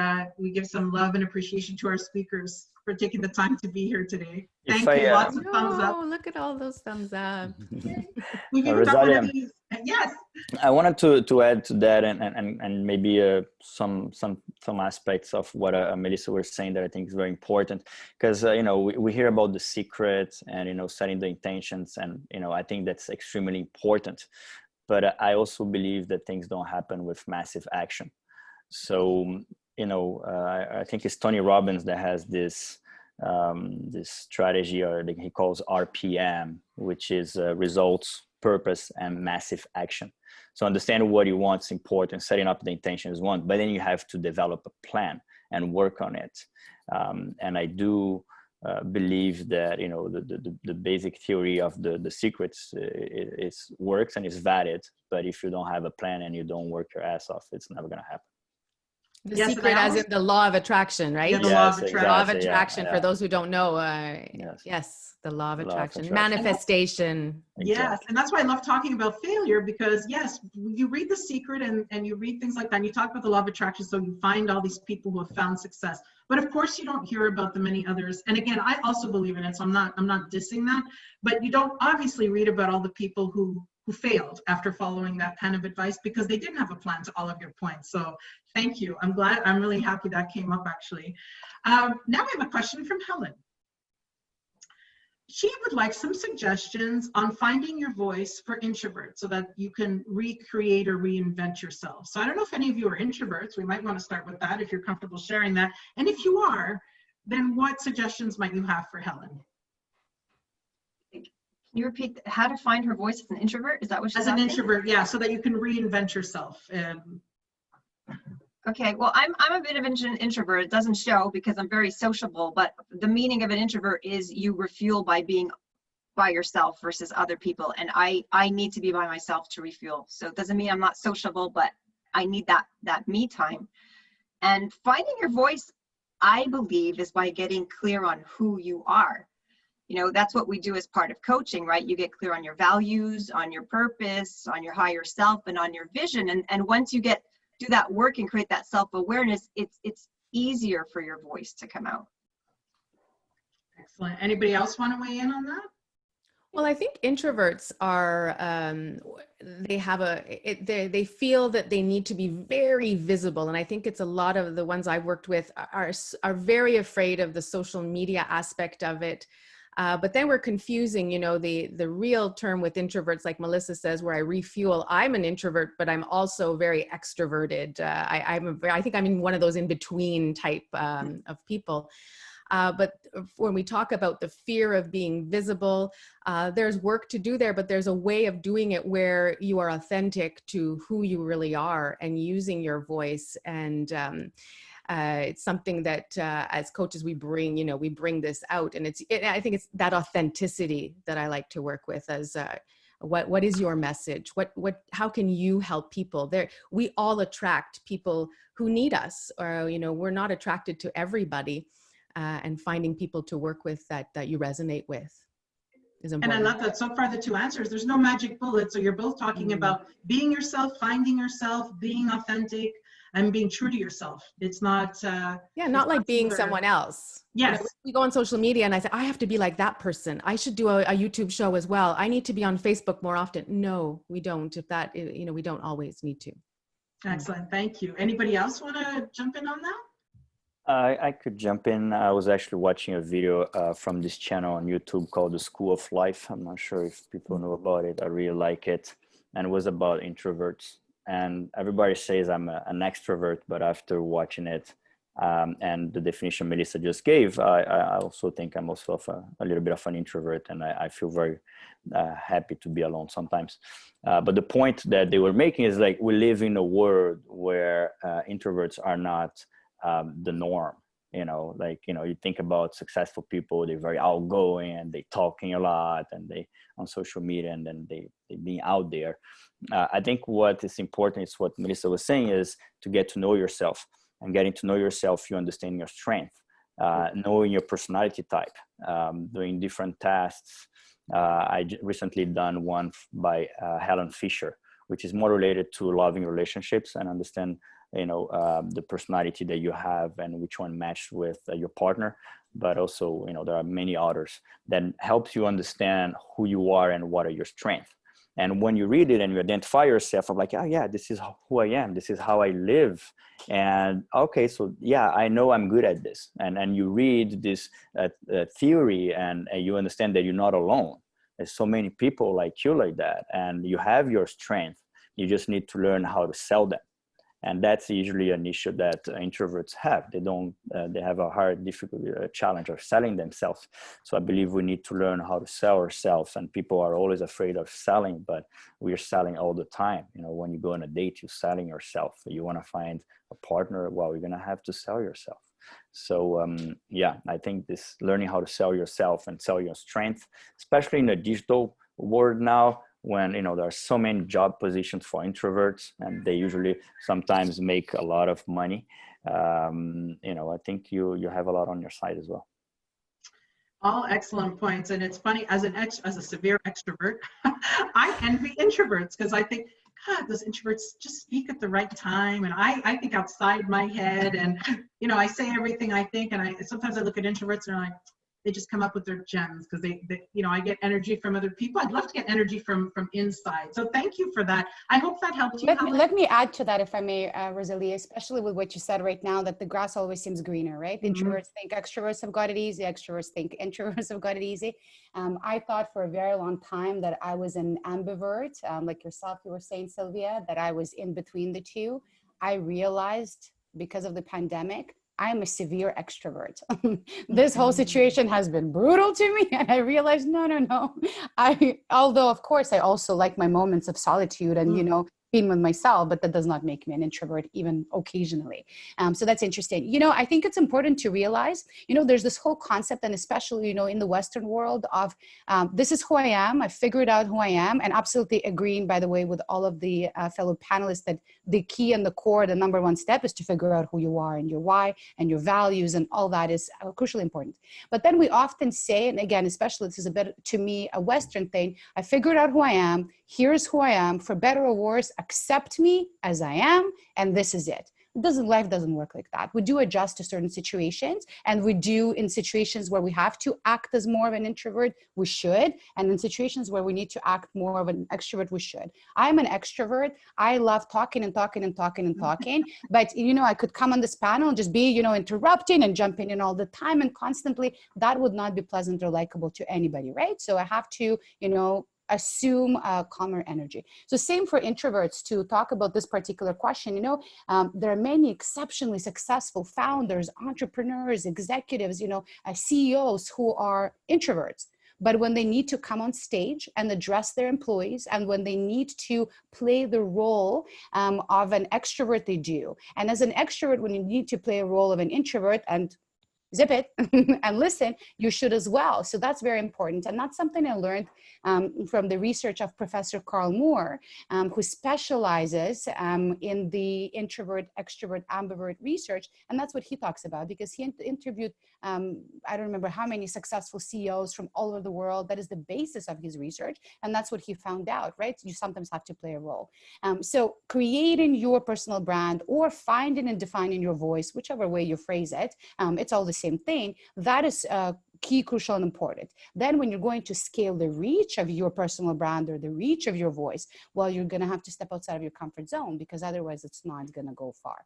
Speaker 1: give some love and appreciation to our speakers for taking the time to be here today. Thank you. Lots of thumbs up.
Speaker 2: Look at all those thumbs up.
Speaker 1: We've even got one of these. Yes.
Speaker 3: I wanted to add to that and maybe some aspects of what Melissa was saying that I think is very important, because we hear about the secrets and setting the intentions, and I think that's extremely important, but I also believe that things don't happen with massive action. So I think it's Tony Robbins that has this strategy, or he calls RPM, which is results, purpose, and massive action. So understanding what you want is important. Setting up the intention is one, but then you have to develop a plan and work on it. And I do believe that the basic theory of the secrets is works and is valid. But if you don't have a plan and you don't work your ass off, it's never going to happen.
Speaker 2: The secret, as in the law of attraction, right?
Speaker 1: Yeah, the law of attraction.
Speaker 2: Law of attraction, for those who don't know.
Speaker 3: Yes,
Speaker 2: the law of attraction. Manifestation.
Speaker 1: Yes, and that's why I love talking about failure, because yes, you read The Secret and you read things like that, and you talk about the law of attraction, so you find all these people who have found success. But of course, you don't hear about the many others. And again, I also believe in it, so I'm not dissing that. But you don't obviously read about all the people who failed after following that kind of advice, because they didn't have a plan, to all of your points. So thank you. I'm really happy that came up, actually. Now we have a question from Helen. She would like some suggestions on finding your voice for introverts so that you can recreate or reinvent yourself. So I don't know if any of you are introverts. We might want to start with that if you're comfortable sharing that. And if you are, then what suggestions might you have for Helen?
Speaker 5: Can you repeat how to find her voice as an introvert? Is that what she's asking?
Speaker 1: As an introvert, yeah, so that you can reinvent yourself.
Speaker 5: Okay, well, I'm a bit of an introvert. It doesn't show because I'm very sociable, but the meaning of an introvert is you refuel by being by yourself versus other people. And I need to be by myself to refuel. So it doesn't mean I'm not sociable, but I need that me time. And finding your voice, I believe, is by getting clear on who you are. That's what we do as part of coaching, right? You get clear on your values, on your purpose, on your higher self, and on your vision. And once you do that work and create that self-awareness, it's easier for your voice to come out.
Speaker 1: Excellent. Anybody else want to weigh in on that?
Speaker 2: Well, I think introverts are, they feel that they need to be very visible. And I think it's a lot of the ones I've worked with are very afraid of the social media aspect of it. But then we're confusing, the real term with introverts, like Melissa says, where I refuel. I'm an introvert, but I'm also very extroverted. I think I'm in one of those in between type of people. But when we talk about the fear of being visible, there's work to do there, but there's a way of doing it where you are authentic to who you really are and using your voice. And it's something that as coaches we bring, we bring this out, and I think it's that authenticity that I like to work with as what is your message? How can you help people? We all attract people who need us, or, we're not attracted to everybody, and finding people to work with that you resonate with is important.
Speaker 1: And I love that so far, the two answers, there's no magic bullet. So you're both talking about being yourself, finding yourself, being authentic, and being true to yourself. It's not
Speaker 2: not like being someone else.
Speaker 1: Yes.
Speaker 2: We go on social media and I say, I have to be like that person. I should do a YouTube show as well. I need to be on Facebook more often. No, we don't. If that, we don't always need to.
Speaker 1: Excellent. Thank you. Anybody else want to jump in on that?
Speaker 3: I could jump in. I was actually watching a video from this channel on YouTube called The School of Life. I'm not sure if people know about it. I really like it. And it was about introverts. And everybody says I'm an extrovert, but after watching it and the definition Melissa just gave, I also think I'm also a little bit of an introvert, and I feel very happy to be alone sometimes. But the point that they were making is like, we live in a world where introverts are not the norm. You think about successful people, they're very outgoing and they talking a lot and they on social media, and then they being out there. I think what is important is what Melissa was saying, is to get to know yourself, and getting to know yourself, you understand your strength, knowing your personality type, doing different tests. I recently done one by Helen Fisher, which is more related to loving relationships and understand the personality that you have and which one matched with your partner. But also, there are many others that helps you understand who you are and what are your strengths. And when you read it and you identify yourself, I'm like, oh yeah, this is who I am. This is how I live. And okay, so yeah, I know I'm good at this. And you read this theory and you understand that you're not alone. There's so many people like you like that. And you have your strength. You just need to learn how to sell them. And that's usually an issue that introverts have. They have a hard, difficult challenge of selling themselves. So I believe we need to learn how to sell ourselves. And people are always afraid of selling, but we're selling all the time. When you go on a date, you're selling yourself. You want to find a partner, well, you're going to have to sell yourself. So yeah, I think this learning how to sell yourself and sell your strength, especially in the digital world now, when there are so many job positions for introverts, and they usually sometimes make a lot of money. I think you have a lot on your side as well.
Speaker 1: All excellent points. And it's funny, as a severe extrovert, I envy introverts, because I think, God, those introverts just speak at the right time. And I think outside my head, and I say everything I think, and sometimes I look at introverts and I'm like, they just come up with their gems, because they I get energy from other people. I'd love to get energy from inside. So thank you for that. I hope that helped you.
Speaker 4: Let me add to that, if I may, Rosalia, especially with what you said right now, that the grass always seems greener, right? Introverts think extroverts have got it easy. Extroverts think introverts have got it easy. I thought for a very long time that I was an ambivert, like yourself, you were saying, Sylvia, that I was in between the two. I realized because of the pandemic, I'm a severe extrovert. This whole situation has been brutal to me. And I realized, no. Although of course I also like my moments of solitude and, being with myself, but that does not make me an introvert, even occasionally. So that's interesting. I think it's important to realize, there's this whole concept, and especially, in the Western world, of this is who I am. I figured out who I am, and absolutely agreeing, by the way, with all of the fellow panelists, that the key and the core, the number one step is to figure out who you are and your why and your values, and all that is crucially important. But then we often say, and again, especially this is a bit, to me, a Western thing, I figured out who I am. Here's who I am, for better or worse, accept me as I am, and this is it. Life doesn't work like that. We do adjust to certain situations, and we do, in situations where we have to act as more of an introvert, we should, and in situations where we need to act more of an extrovert, we should. I'm an extrovert. I love talking and talking and talking and talking, but I could come on this panel and just be, interrupting and jumping in all the time and constantly. That would not be pleasant or likable to anybody, right? So I have to, assume a calmer energy. So same for introverts to talk about this particular question. You know, there are many exceptionally successful founders, entrepreneurs, executives, you know, CEOs who are introverts. But when they need to come on stage and address their employees, and when they need to play the role of an extrovert, they do. And as an extrovert, when you need to play a role of an introvert and zip it and listen, you should as well. So that's very important. And that's something I learned from the research of Professor Carl Moore, who specializes in the introvert, extrovert, ambivert research. And that's what he talks about, because he interviewed, I don't remember how many successful CEOs from all over the world. That is the basis of his research. And that's what he found out, right? You sometimes have to play a role. So creating your personal brand, or finding and defining your voice, whichever way you phrase it, it's all the same thing. That is key, crucial, and important. Then when you're going to scale the reach of your personal brand or the reach of your voice, well, you're going to have to step outside of your comfort zone, because otherwise it's not going to go far.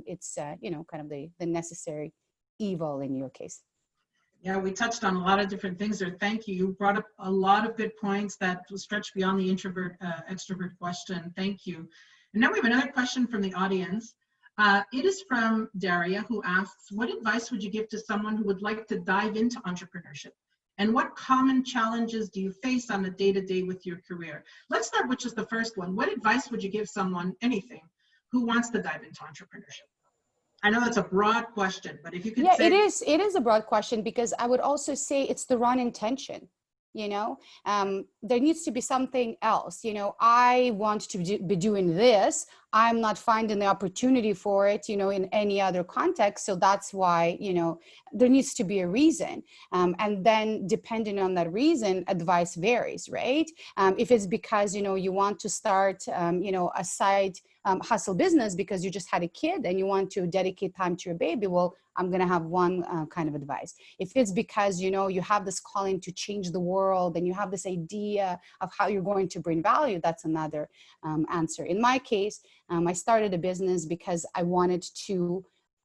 Speaker 4: It's, you know, kind of the necessary evil in your case.
Speaker 1: Yeah, we touched on a lot of different things there. Thank you. You brought up a lot of good points that stretch beyond the introvert, extrovert question. Thank you. And now we have another question from the audience. It is from Daria, who asks, what advice would you give to someone who would like to dive into entrepreneurship? And what common challenges do you face on the day-to-day with your career? Let's start with just the first one. What advice would you give someone, anything, who wants to dive into entrepreneurship? I know that's a broad question, but if you could say—
Speaker 4: it is a broad question, because I would also say it's the wrong intention. You know, there needs to be something else. You know, I want to be doing this. I'm not finding the opportunity for it, you know, in any other context. So that's why, you know, there needs to be a reason. And then depending on that reason, advice varies, right? If it's because, you know, you want to start, you know, a side hustle business because you just had a kid and you want to dedicate time to your baby, well, I'm going to have one kind of advice. If it's because, you know, you have this calling to change the world and you have this idea of how you're going to bring value, that's another answer. In my case, I started a business because I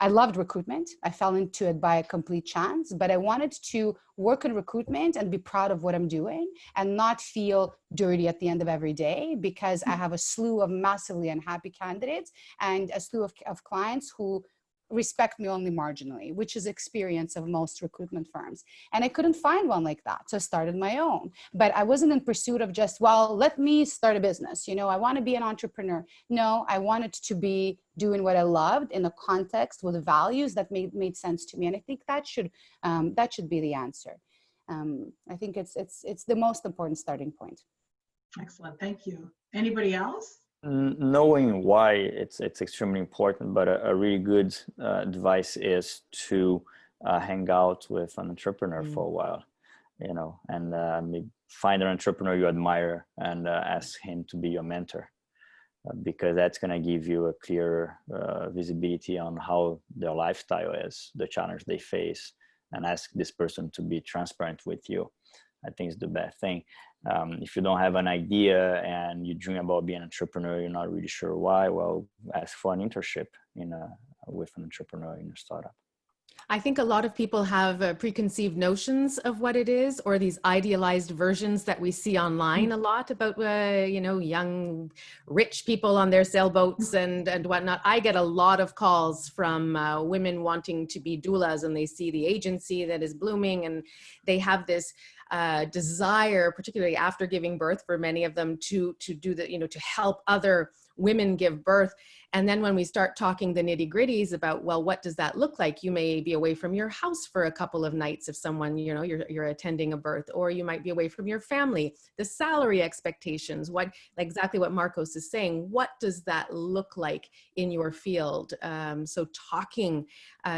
Speaker 4: loved recruitment. I fell into it by a complete chance, but I wanted to work in recruitment and be proud of what I'm doing and not feel dirty at the end of every day, because I have a slew of massively unhappy candidates and a slew of clients who respect me only marginally, which is experience of most recruitment firms. And I couldn't find one like that. So I started my own, but I wasn't in pursuit of just, well, let me start a business. You know, I want to be an entrepreneur. No, I wanted to be doing what I loved in a context with values that made sense to me. And I think that should be the answer. I think it's the most important starting point.
Speaker 1: Excellent, thank you. Anybody else?
Speaker 3: Knowing why it's extremely important, but a really good advice is to hang out with an entrepreneur for a while, you know, and maybe find an entrepreneur you admire and ask him to be your mentor, because that's going to give you a clear visibility on how their lifestyle is, the challenge they face, and ask this person to be transparent with you. I think it's the best thing. If you don't have an idea and you dream about being an entrepreneur, you're not really sure why, well, ask for an internship with an entrepreneur in a startup.
Speaker 2: I think a lot of people have preconceived notions of what it is, or these idealized versions that we see online a lot about, you know, young, rich people on their sailboats and whatnot. I get a lot of calls from women wanting to be doulas, and they see the agency that is blooming, and they have this desire, particularly after giving birth for many of them, to do the, you know, to help other women give birth. And then when we start talking the nitty gritties about, well, what does that look like? You may be away from your house for a couple of nights if someone, you know, you're attending a birth, or you might be away from your family, the salary expectations, exactly what Marcos is saying, what does that look like in your field? So talking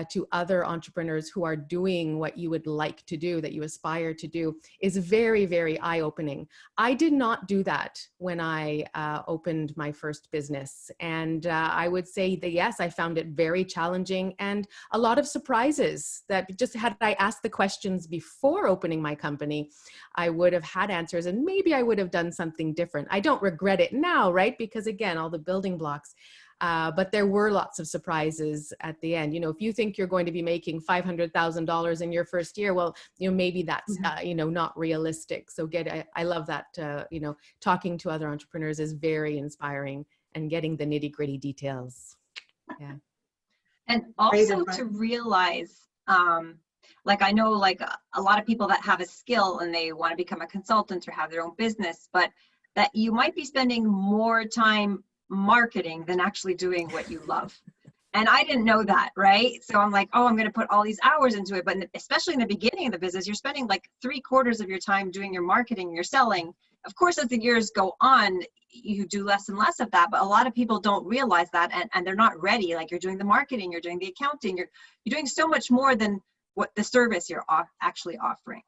Speaker 2: to other entrepreneurs who are doing what you would like to do, that you aspire to do, is very, very eye-opening. I did not do that when I opened my first business. And I would say that, yes, I found it very challenging and a lot of surprises that just had I asked the questions before opening my company, I would have had answers and maybe I would have done something different. I don't regret it now, right? Because again, all the building blocks But there were lots of surprises at the end. You know, if you think you're going to be making $500,000 in your first year, well, you know, maybe that's, you know, not realistic. So I love that, you know, talking to other entrepreneurs is very inspiring and getting the nitty gritty details. Yeah.
Speaker 5: And also to realize, like I know like a lot of people that have a skill and they want to become a consultant or have their own business, but that you might be spending more time marketing than actually doing what you love. And I didn't know that, right? So I'm like, oh, I'm going to put all these hours into it. But especially in the beginning of the business, you're spending like 3/4 of your time doing your marketing, your selling. Of course, as the years go on, you do less and less of that. But a lot of people don't realize that, and they're not ready. Like you're doing the marketing, you're doing the accounting, you're doing so much more than what the service you're actually offering.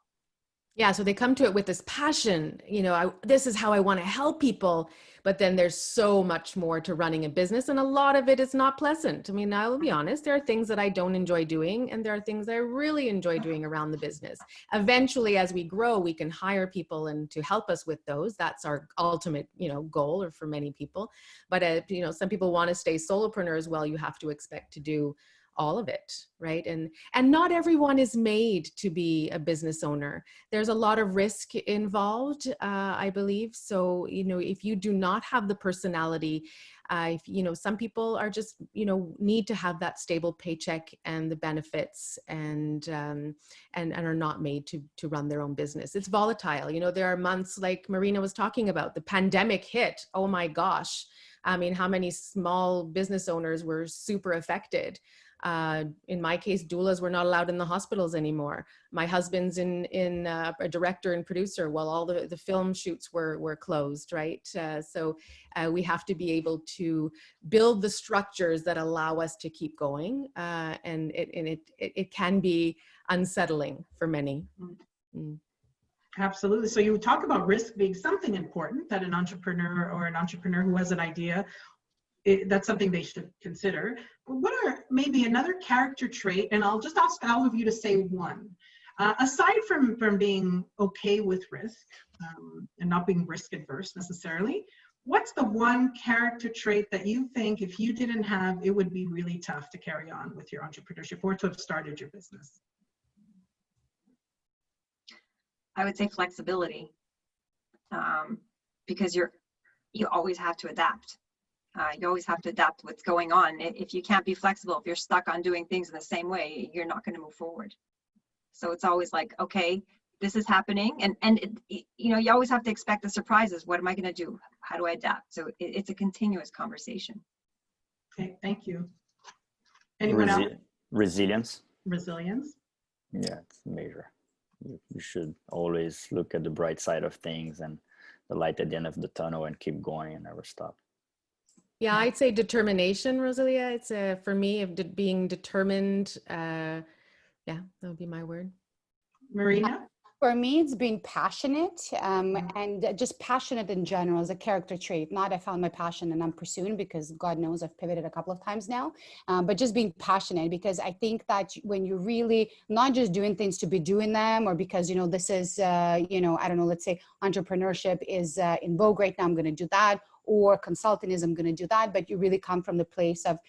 Speaker 2: Yeah, so they come to it with this passion, you know, this is how I want to help people, but then there's so much more to running a business, and a lot of it is not pleasant. I mean, I'll be honest, there are things that I don't enjoy doing, and there are things I really enjoy doing around the business. Eventually, as we grow, we can hire people and to help us with those. That's our ultimate, you know, goal, or for many people. But, you know, some people want to stay solopreneurs. Well, you have to expect to do all of it, right? And not everyone is made to be a business owner. There's a lot of risk involved, I believe. So, you know, if you do not have the personality, if, you know, some people are just, you know, need to have that stable paycheck and the benefits, and are not made to run their own business. It's volatile. You know, there are months like Marina was talking about, the pandemic hit. Oh my gosh. I mean, how many small business owners were super affected? In my case, doulas were not allowed in the hospitals anymore. My husband's in a director and producer. Well, all the film shoots were closed, right? So we have to be able to build the structures that allow us to keep going, and it can be unsettling for many. Mm.
Speaker 1: Absolutely. So you talk about risk being something important that an entrepreneur or an entrepreneur who has an idea, that's something they should consider. What are maybe another character trait, and I'll just ask all of you to say one, aside from being okay with risk and not being risk adverse necessarily, what's the one character trait that you think if you didn't have, it would be really tough to carry on with your entrepreneurship or to have started your business?
Speaker 5: I would say flexibility, because you always have to adapt. You always have to adapt what's going on. If you can't be flexible, if you're stuck on doing things in the same way, you're not going to move forward. So it's always like, okay, this is happening, and you know, you always have to expect the surprises. What am I going to do? How do I adapt? So it's a continuous conversation.
Speaker 1: Okay, thank you. Anyone else?
Speaker 3: Resilience.
Speaker 1: Resilience.
Speaker 3: Yeah, it's major. You should always look at the bright side of things and the light at the end of the tunnel, and keep going and never stop.
Speaker 2: Yeah, I'd say determination, Rosalia. It's for me, being determined. Yeah, that would be my word.
Speaker 1: Marina?
Speaker 4: For me, it's being passionate, and just passionate in general is a character trait. Not I found my passion and I'm pursuing, because God knows I've pivoted a couple of times now, but just being passionate, because I think that when you're really not just doing things to be doing them, or because, you know, this is, you know, I don't know, let's say entrepreneurship is in vogue right now, I'm going to do that, or consulting is I'm going to do that, but you really come from the place of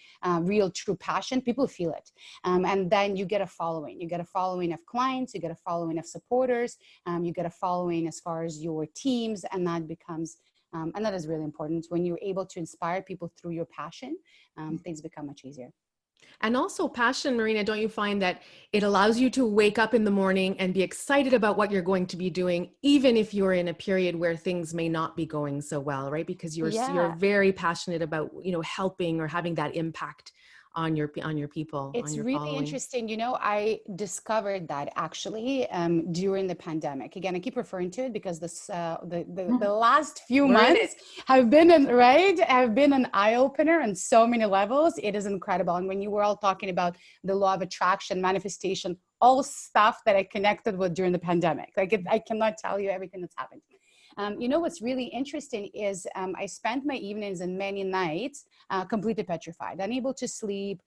Speaker 4: real true passion. People feel it, and then you get a following. You get a following of clients, you get a following of supporters, you get a following as far as your teams, and that becomes and that is really important. When you're able to inspire people through your passion, things become much easier.
Speaker 2: And also passion, Marina, don't you find that it allows you to wake up in the morning and be excited about what you're going to be doing, even if you're in a period where things may not be going so well, right? Because you're very passionate about, you know, helping or having that impact on your people.
Speaker 4: It's really interesting. You know, I discovered that actually during the pandemic. Again, I keep referring to it because this the last few months have been an eye opener on so many levels. It is incredible. And when you were all talking about the law of attraction, manifestation, all stuff that I connected with during the pandemic, I cannot tell you everything that's happened. You know, what's really interesting is I spent my evenings and many nights completely petrified, unable to sleep,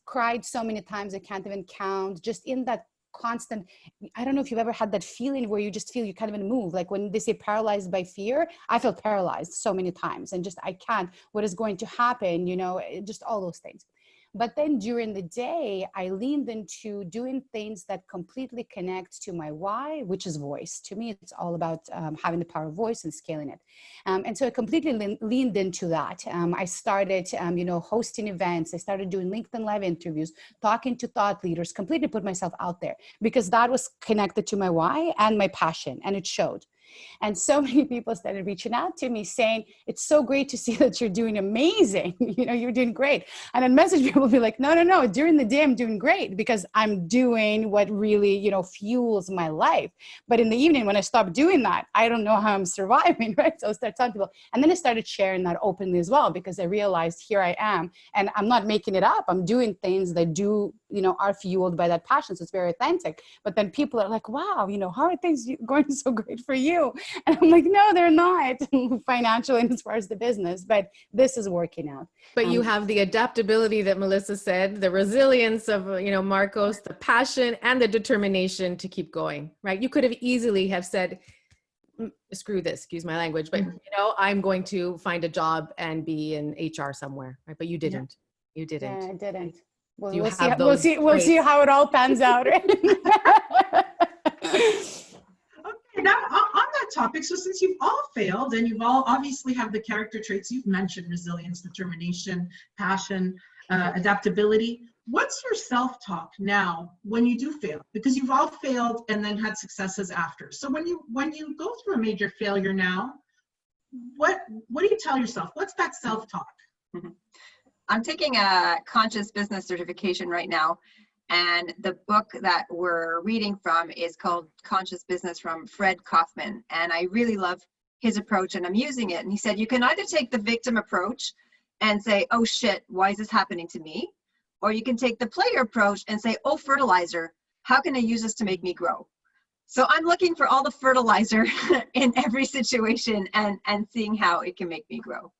Speaker 4: cried so many times I can't even count, just in that constant, I don't know if you've ever had that feeling where you just feel you can't even move. Like when they say paralyzed by fear, I felt paralyzed so many times and just, I can't, what is going to happen, you know, just all those things. But then during the day, I leaned into doing things that completely connect to my why, which is voice. To me, it's all about having the power of voice and scaling it. And so I completely leaned into that. I started, you know, hosting events. I started doing LinkedIn Live interviews, talking to thought leaders, completely put myself out there because that was connected to my why and my passion, and it showed. And so many people started reaching out to me saying, it's so great to see that you're doing amazing. You know, you're doing great. And I'd message people be like, no, during the day, I'm doing great because I'm doing what really, you know, fuels my life. But in the evening, when I stop doing that, I don't know how I'm surviving, right? So I started telling people. And then I started sharing that openly as well, because I realized here I am, and I'm not making it up. I'm doing things that do, you know, are fueled by that passion. So it's very authentic. But then people are like, wow, you know, how are things going so great for you? And I'm like, no, they're not financially and as far as the business, but this is working out.
Speaker 2: But you have the adaptability that Melissa said, the resilience of, you know, Marcos, the passion and the determination to keep going, right? You could have easily have said, screw this, excuse my language, but, you know, I'm going to find a job and be in HR somewhere, right? But you didn't. Yeah. You didn't.
Speaker 4: Yeah, I didn't. Well,
Speaker 2: We'll
Speaker 4: see how it all pans out, right?
Speaker 1: Okay, now on that topic, so since you've all failed and you've all obviously have the character traits you've mentioned, resilience, determination, passion, adaptability, what's your self-talk now when you do fail? Because you've all failed and then had successes after. So when you go through a major failure now, what do you tell yourself? What's that self-talk?
Speaker 5: Mm-hmm. I'm taking a conscious business certification right now. And the book that we're reading from is called Conscious Business from Fred Kaufman. And I really love his approach and I'm using it. And he said, you can either take the victim approach and say, oh shit, why is this happening to me? Or you can take the player approach and say, oh, fertilizer, how can I use this to make me grow? So I'm looking for all the fertilizer in every situation and seeing how it can make me grow.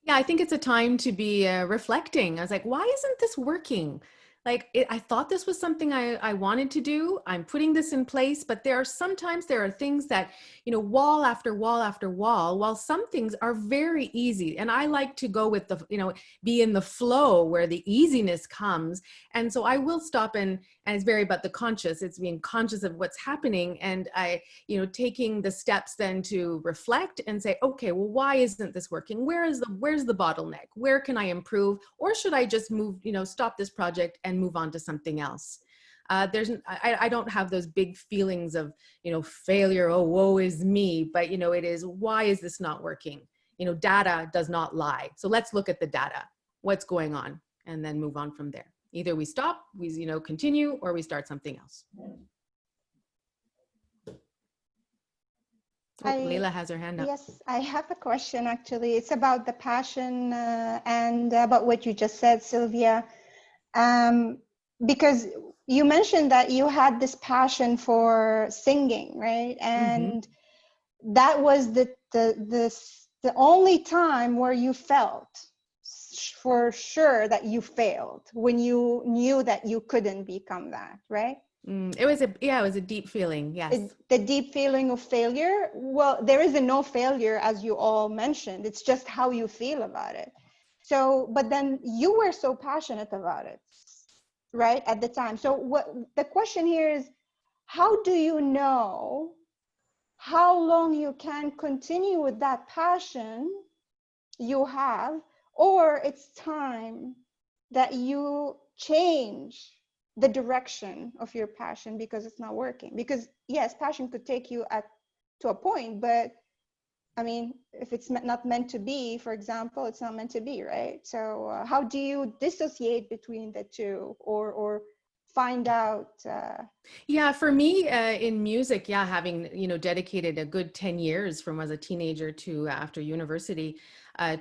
Speaker 2: Yeah, I think it's a time to be reflecting. I was like, why isn't this working? Like, I thought this was something I wanted to do. I'm putting this in place, but sometimes there are things that, you know, wall after wall after wall, while some things are very easy. And I like to go with the, you know, be in the flow where the easiness comes. And so I will stop and it's very about the conscious, it's being conscious of what's happening. And you know, taking the steps then to reflect and say, okay, well, why isn't this working? Where's the bottleneck? Where can I improve? Or should I just move, you know, stop this project and move on to something else? I don't have those big feelings of, you know, failure, oh, woe is me, but, you know, it is, why is this not working? You know, data does not lie. So let's look at the data, what's going on, and then move on from there. Either we stop, we, you know, continue, or we start something else. Leila has her hand up.
Speaker 6: Yes, I have a question actually. It's about the passion and about what you just said, Sylvia. Because you mentioned that you had this passion for singing, right? And that was the only time where you felt for sure that you failed, when you knew that you couldn't become that, right?
Speaker 2: It was a deep feeling. Yes.
Speaker 6: The deep feeling of failure. Well, there is no failure, as you all mentioned. It's just how you feel about it. So, but then you were so passionate about it, right, at the time. So what the question here is, how do you know how long you can continue with that passion you have, or it's time that you change the direction of your passion because it's not working? Because yes, passion could take you to a point, but I mean, if it's not meant to be, for example, it's not meant to be, right? So how do you dissociate between the two, or find out?
Speaker 2: Yeah, for me in music, yeah, having, you know, dedicated a good 10 years from as a teenager to after university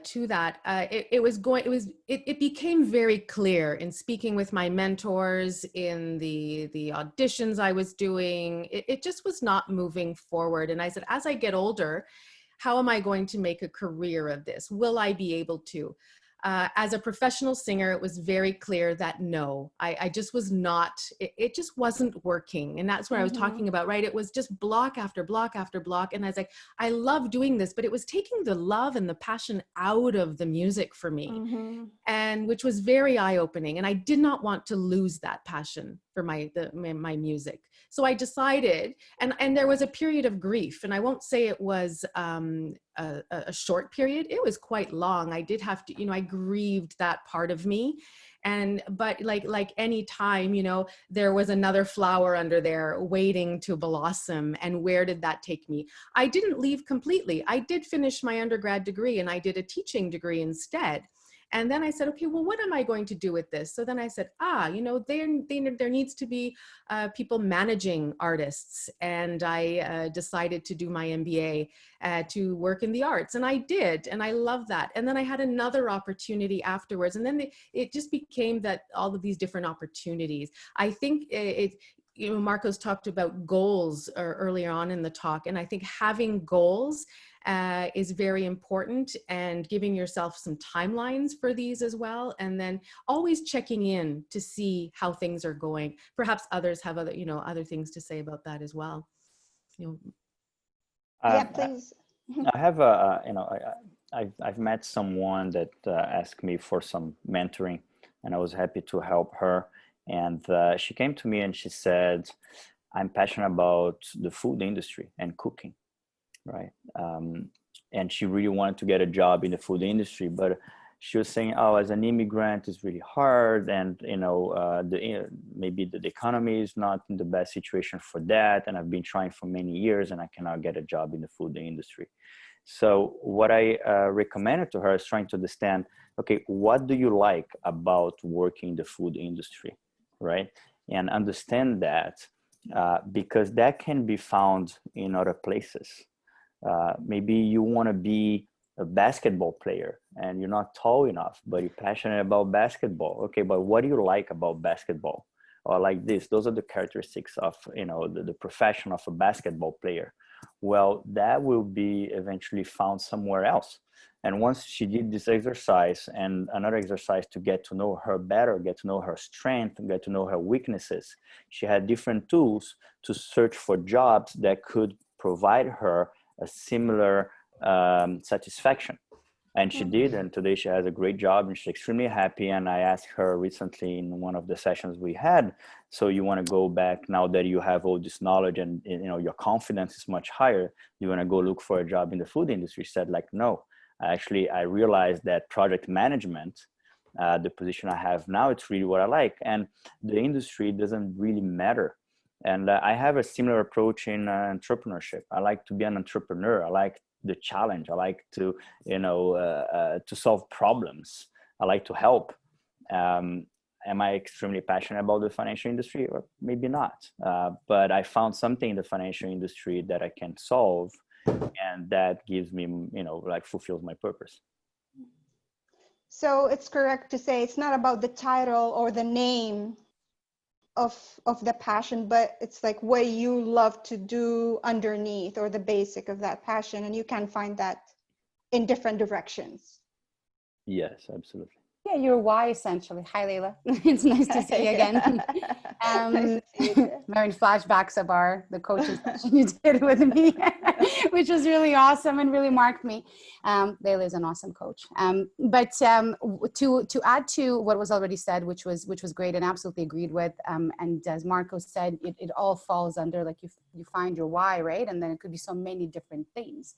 Speaker 2: to that, it became very clear in speaking with my mentors, in the auditions I was doing, it just was not moving forward. And I said, as I get older, how am I going to make a career of this? Will I be able to? as a professional singer, it was very clear that no, I just was not, it just wasn't working. And that's what I was talking about, right? It was just block after block after block. And I was like, I love doing this, but it was taking the love and the passion out of the music for me, and which was very eye-opening. And I did not want to lose that passion for my music. So I decided, and there was a period of grief, and I won't say it was a short period. It was quite long. I did have to, I grieved that part of me. But like any time, there was another flower under there waiting to blossom. And where did that take me? I didn't leave completely. I did finish my undergrad degree, and I did a teaching degree instead. And then I said, okay, well, what am I going to do with this? So then I said, there needs to be people managing artists. And I decided to do my MBA to work in the arts. And I did, and I love that. And then I had another opportunity afterwards. And then it just became that all of these different opportunities. I think Marcos talked about goals earlier on in the talk. And I think having goals is very important, and giving yourself some timelines for these as well. And then always checking in to see how things are going. Perhaps others have other things to say about that as well.
Speaker 6: Yeah, please.
Speaker 3: I have I've met someone that asked me for some mentoring, and I was happy to help her. And she came to me and she said, I'm passionate about the food industry and cooking. Right. And she really wanted to get a job in the food industry, but she was saying, oh, as an immigrant, it's really hard. And, maybe the economy is not in the best situation for that. And I've been trying for many years and I cannot get a job in the food industry. So what I recommended to her is trying to understand, okay, what do you like about working in the food industry? Right. And understand that because that can be found in other places. Maybe you want to be a basketball player and you're not tall enough, but you're passionate about basketball. Okay, but what do you like about basketball? Or like this, those are the characteristics of, the profession of a basketball player. Well, that will be eventually found somewhere else. And once she did this exercise and another exercise to get to know her better, get to know her strength, get to know her weaknesses, she had different tools to search for jobs that could provide her a similar satisfaction. And she did, and today she has a great job and she's extremely happy. And I asked her recently in one of the sessions we had, so you want to go back now that you have all this knowledge and your confidence is much higher, you want to go look for a job in the food industry? She said, like, no, actually I realized that project management, the position I have now, it's really what I like, and the industry doesn't really matter. And I have a similar approach in entrepreneurship. I like to be an entrepreneur. I like the challenge. I like to, to solve problems. I like to help. Am I extremely passionate about the financial industry? Or maybe not. But I found something in the financial industry that I can solve, and that gives me, fulfills my purpose.
Speaker 6: So it's correct to say it's not about the title or the name of the passion, but it's like what you love to do underneath, or the basic of that passion, and you can find that in different directions.
Speaker 3: Yes, absolutely.
Speaker 4: Yeah, your why essentially. Hi, Leila. It's nice to see you again.
Speaker 6: Nice to see you.
Speaker 4: Very flashbacks of the coaching session you did with me, which was really awesome and really marked me. Leila is an awesome coach. But to add to what was already said, which was great and absolutely agreed with. And as Marco said, it all falls under, like, you find your why, right? And then it could be so many different things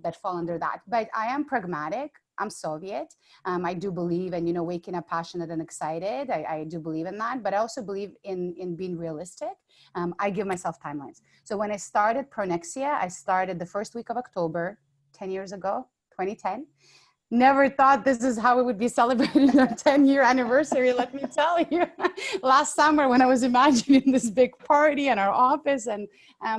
Speaker 4: that fall under that. But I am pragmatic. I'm Soviet. I do believe in, waking up passionate and excited. I do believe in that, but I also believe in being realistic. I give myself timelines. So when I started Pronexia, I started the first week of October, 10 years ago, 2010. Never thought this is how we would be celebrating our 10-year anniversary, let me tell you. Last summer, when I was imagining this big party in our office, and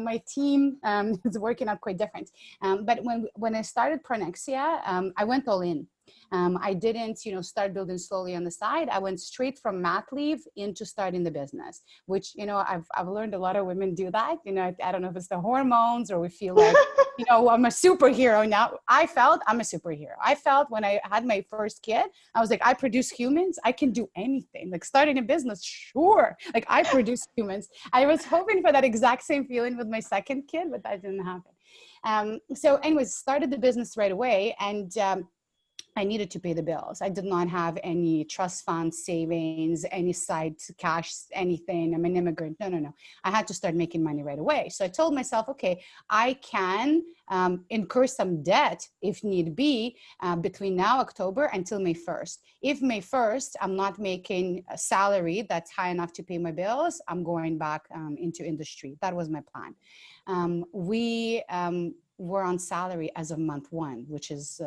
Speaker 4: my team is working out quite different. But when I started Pronexia, I went all in. I didn't, start building slowly on the side. I went straight from mat leave into starting the business, which, I've learned a lot of women do that. I don't know if it's the hormones or we feel like, I'm a superhero now. I felt I'm a superhero. I felt when I had my first kid, I was like, I produce humans. I can do anything. Like starting a business, sure. Like I produce humans. I was hoping for that exact same feeling with my second kid, but that didn't happen. So anyways, started the business right away. And I needed to pay the bills. I did not have any trust fund savings, any side cash, anything. I'm an immigrant. No. I had to start making money right away. So I told myself, okay, I can incur some debt if need be between now, October, until May 1st. If May 1st, I'm not making a salary that's high enough to pay my bills, I'm going back into industry. That was my plan. We're on salary as of month 1, which is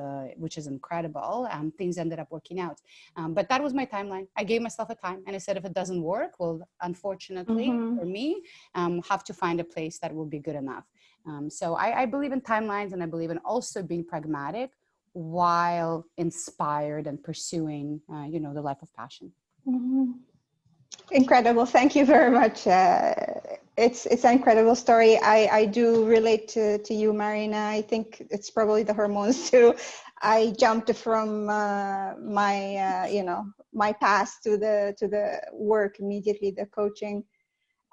Speaker 4: incredible. Things ended up working out. But that was my timeline. I gave myself a time and I said, if it doesn't work, well, unfortunately for me, have to find a place that will be good enough. So I believe in timelines, and I believe in also being pragmatic while inspired and pursuing, the life of passion.
Speaker 6: Incredible. Thank you very much. It's an incredible story. I do relate to you, Marina. I think it's probably the hormones too. I jumped from my past to the work immediately, the coaching,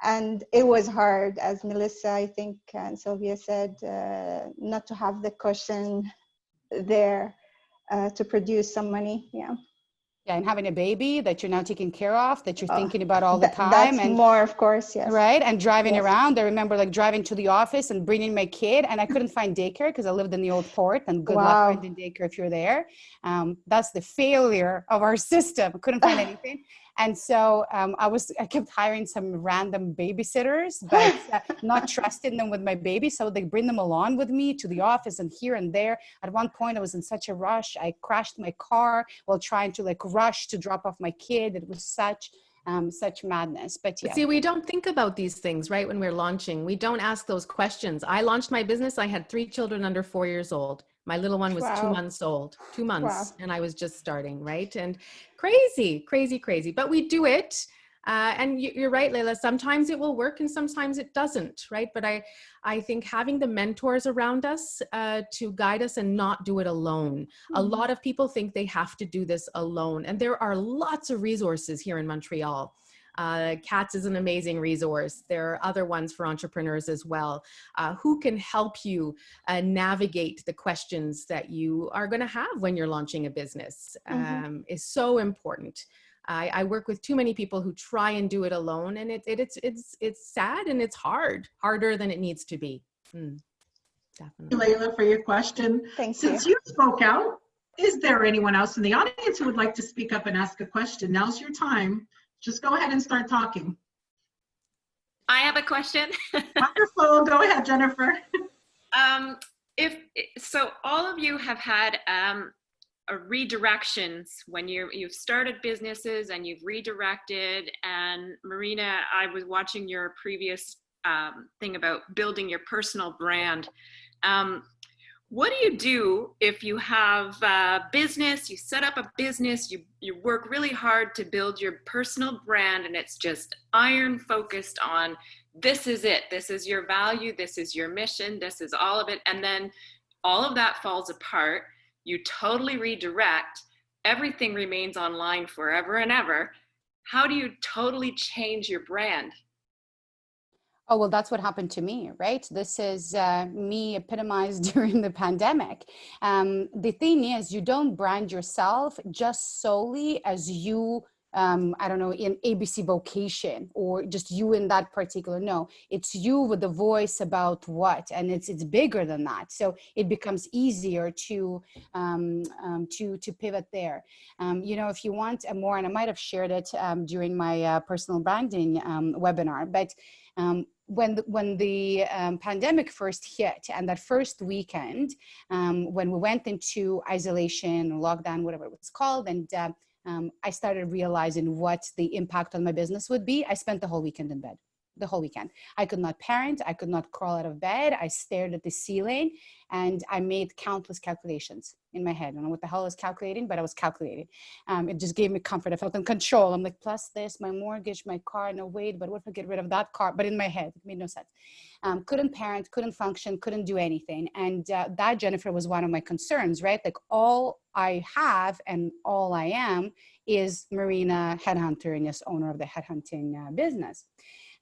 Speaker 6: and it was hard, as Melissa, I think, and Sylvia said, not to have the cushion there to produce some money.
Speaker 4: Yeah, and having a baby that you're now taking care of, that you're thinking about all the time.
Speaker 6: That's
Speaker 4: and
Speaker 6: more, of course, yes.
Speaker 4: Right, and driving around. I remember driving to the office and bringing my kid, and I couldn't find daycare because I lived in the old port, and good luck finding daycare if you're there. That's the failure of our system. Couldn't find anything. And so I kept hiring some random babysitters, but not trusting them with my baby. So they bring them along with me to the office and here and there. At one point, I was in such a rush. I crashed my car while trying to rush to drop off my kid. It was such madness. But yeah.
Speaker 2: See, we don't think about these things, right? When we're launching, we don't ask those questions. I launched my business. I had 3 children under 4 years old. My little one was 2 months old, 2 months, and I was just starting, right? And crazy. But we do it. And you're right, Leila, sometimes it will work and sometimes it doesn't, right? But I think having the mentors around us to guide us and not do it alone. A lot of people think they have to do this alone. And there are lots of resources here in Montreal. CATS is an amazing resource. There are other ones for entrepreneurs as well, who can help you navigate the questions that you are going to have when you're launching a business. Is so important. I work with too many people who try and do it alone, and it's sad and it's harder than it needs to be. Definitely.
Speaker 1: Leila, for your question. Since you spoke out, is there anyone else in the audience who would like to speak up and ask a question? Now's your time. Just go ahead and start talking.
Speaker 7: I have a question.
Speaker 1: Wonderful. Go ahead, Jennifer.
Speaker 7: So all of you have had redirections when you've started businesses and you've redirected. And Marina, I was watching your previous thing about building your personal brand. What do you do if you have a business, you set up a business, you work really hard to build your personal brand, and it's just iron focused on this is it, this is your value, this is your mission, this is all of it, and then all of that falls apart, you totally redirect, everything remains online forever and ever. How do you totally change your brand?
Speaker 4: Oh, well, that's what happened to me, right? This is me epitomized during the pandemic. The thing is, you don't brand yourself just solely as you, I don't know, in ABC vocation or just you in that particular, no, it's you with the voice about what, and it's bigger than that. So it becomes easier to pivot there. If you want more, and I might have shared it during my personal branding webinar, but when the pandemic first hit, and that first weekend, when we went into isolation, lockdown, whatever it was called, and I started realizing what the impact on my business would be, I spent the whole weekend in bed. the whole weekend. I could not parent. I could not crawl out of bed. I stared at the ceiling and I made countless calculations in my head. I don't know what the hell I was calculating, but I was calculating. It just gave me comfort. I felt in control. I'm like, plus this, my mortgage, my car, no wait, but what if I get rid of that car? But in my head, it made no sense. Couldn't parent, couldn't function, couldn't do anything. And that, Jennifer, was one of my concerns, right? Like all I have and all I am is Marina, headhunter, and yes, owner of the headhunting business.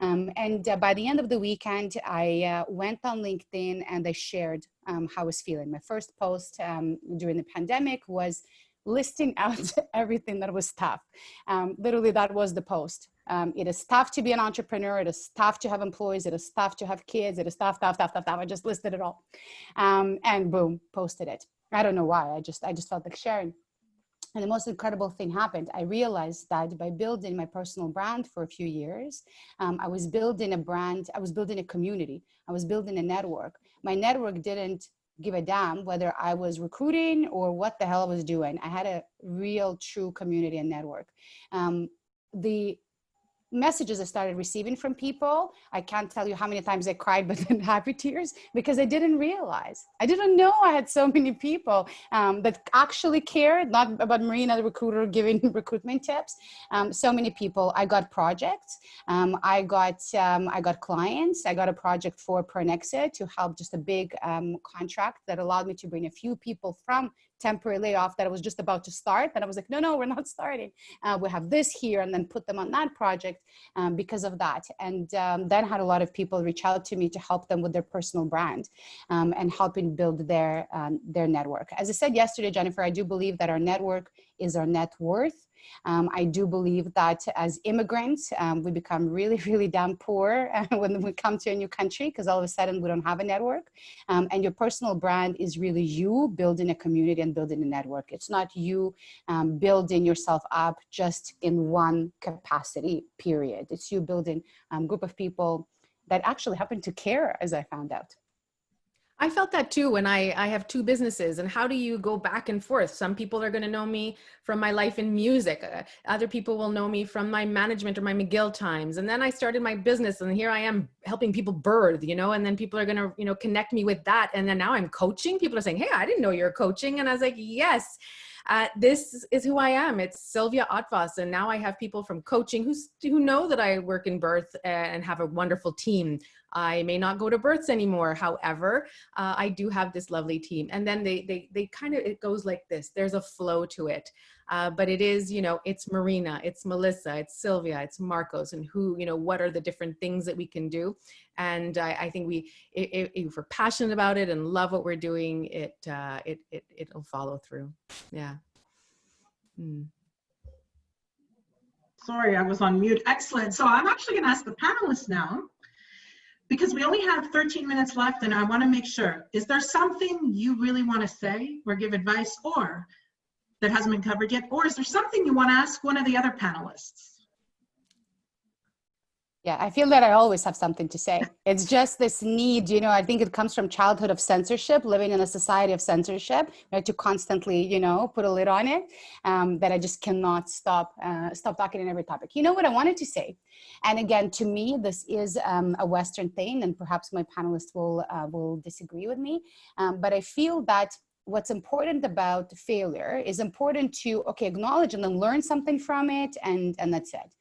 Speaker 4: And by the end of the weekend, I went on LinkedIn and I shared how I was feeling. My first post during the pandemic was listing out everything that was tough. Literally, that was the post. It is tough to be an entrepreneur. It is tough to have employees. It is tough to have kids. It is tough. I just listed it all. And boom, posted it. I don't know why. I just felt like sharing. And the most incredible thing happened. I realized that by building my personal brand for a few years, I was building a brand, I was building a community, I was building a network. My network didn't give a damn whether I was recruiting or what the hell I was doing. I had a real, true community and network. The messages I started receiving from people, I can't tell you how many times I cried, but in happy tears, because I didn't realize. I didn't know I had so many people that actually cared, not about Marina, the recruiter, giving recruitment tips. So many people. I got projects. I got clients. I got a project for Pronexia to help, just a big contract that allowed me to bring a few people from temporary layoff that I was just about to start. And I was like, no, we're not starting. We have this here, and then put them on that project because of that. And then had a lot of people reach out to me to help them with their personal brand and helping build their network. As I said yesterday, Jennifer, I do believe that our network is our net worth. I do believe that as immigrants, we become really, really damn poor when we come to a new country, because all of a sudden we don't have a network. And your personal brand is really you building a community and building a network. It's not you building yourself up just in one capacity, period. It's you building a group of people that actually happen to care, as I found out.
Speaker 2: I felt that too when I have two businesses. And how do you go back and forth? Some people are going to know me from my life in music. Other people will know me from my management or my McGill times. And then I started my business, and here I am helping people birth, and then people are going to, connect me with that. And then now I'm coaching. People are saying, hey, I didn't know you're coaching. And I was like, yes. This is who I am. It's Sylvia Otvos. And now I have people from coaching who know that I work in birth and have a wonderful team. I may not go to births anymore. However, I do have this lovely team. And then they kind of, it goes like this. There's a flow to it. But it is, it's Marina, it's Melissa, it's Sylvia, it's Marcos, and who, what are the different things that we can do. And I think if we're passionate about it and love what we're doing, it'll follow through. Yeah.
Speaker 1: Sorry, I was on mute. Excellent. So I'm actually going to ask the panelists now, because we only have 13 minutes left, and I want to make sure, is there something you really want to say or give advice or that hasn't been covered yet? Or is there something you want to ask one of the other panelists?
Speaker 4: Yeah, I feel that I always have something to say. It's just this need, I think it comes from childhood of censorship, living in a society of censorship, right, to constantly, put a lid on it, that I just cannot stop talking in every topic. You know what I wanted to say? And again, to me, this is a Western thing, and perhaps my panelists will disagree with me. But I feel that what's important about failure is important to, acknowledge and then learn something from it, and that's it.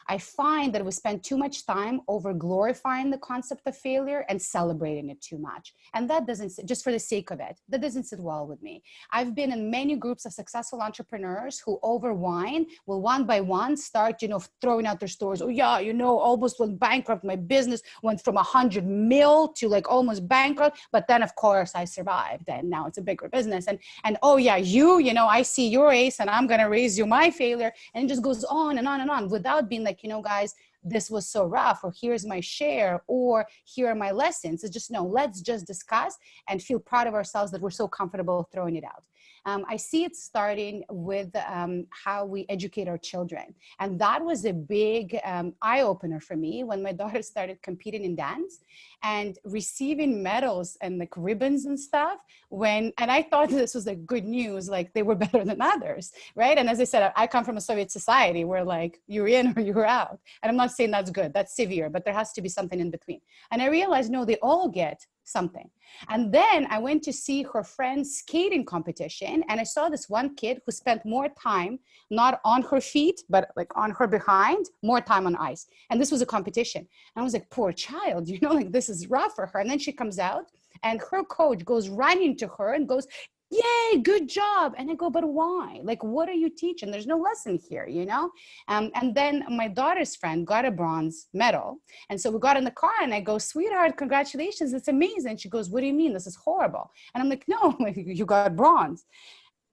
Speaker 4: I find that we spend too much time over glorifying the concept of failure and celebrating it too much. And that doesn't, just for the sake of it, that doesn't sit well with me. I've been in many groups of successful entrepreneurs who over wine will one by one start, throwing out their stories. Oh yeah, almost went bankrupt. My business went from 100 mil to like almost bankrupt. But then of course I survived, and now it's a bigger business. And oh yeah, I see your ace and I'm going to raise you my failure. And it just goes on and on and on without being like, guys, this was so rough, or here's my share, or here are my lessons. It's just, no, let's just discuss and feel proud of ourselves that we're so comfortable throwing it out. I see it starting with how we educate our children. And that was a big eye-opener for me when my daughter started competing in dance and receiving medals and like ribbons and stuff. And I thought this was like good news, like they were better than others, right? And as I said, I come from a Soviet society where like you're in or you're out. And I'm not saying that's good, that's severe, but there has to be something in between. And I realized, no, they all get something. And then I went to see her friend's skating competition, and I saw this one kid who spent more time not on her feet but like on her behind, more time on ice. And this was a competition, and I was like, poor child, you know, like this is rough for her. And then she comes out and her coach goes right into her and goes, yay, good job. And I go, but why? Like, what are you teaching? There's no lesson here, you know? And then my daughter's friend got a bronze medal. And so we got in the car and I go, sweetheart, congratulations. It's amazing. She goes, what do you mean? This is horrible. And I'm like, no, you got bronze.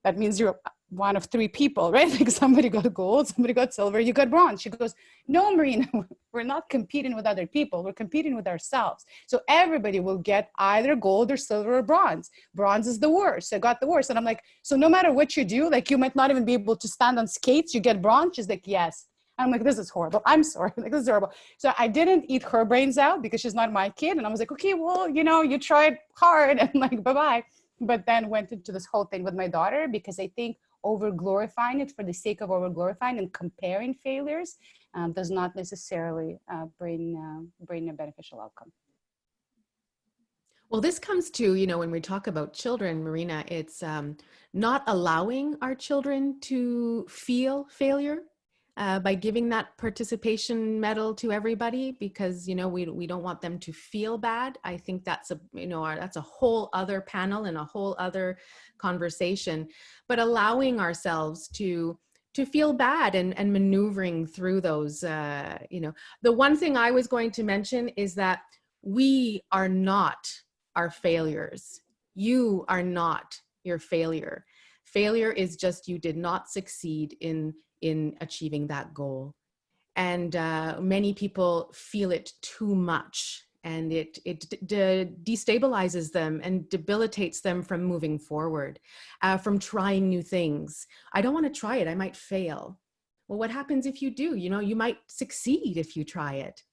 Speaker 4: That means you're one of three people, right? Like somebody got gold, somebody got silver, you got bronze. She goes, no, Marina, we're not competing with other people. We're competing with ourselves. So everybody will get either gold or silver or bronze. Bronze is the worst. So I got the worst. And I'm like, so no matter what you do, like you might not even be able to stand on skates, you get bronze. She's like, yes. And I'm like, this is horrible. I'm sorry. Like, this is horrible. So I didn't eat her brains out because she's not my kid. And I was like, okay, well, you know, you tried hard and like, bye-bye. But then went into this whole thing with my daughter because I think over glorifying it for the sake of over glorifying and comparing failures does not necessarily bring a beneficial outcome.
Speaker 2: Well, this comes to, you know, when we talk about children, Marina, it's not allowing our children to feel failure by giving that participation medal to everybody, because, you know, we don't want them to feel bad. I think that's that's a whole other panel and a whole other conversation, but allowing ourselves to feel bad and maneuvering through those, the one thing I was going to mention is that we are not our failures. You are not your failure. Failure is just you did not succeed in achieving that goal. And many people feel it too much, and it destabilizes them and debilitates them from moving forward, from trying new things. I don't want to try it, I might fail. Well, what happens if you do? You know, you might succeed if you try it.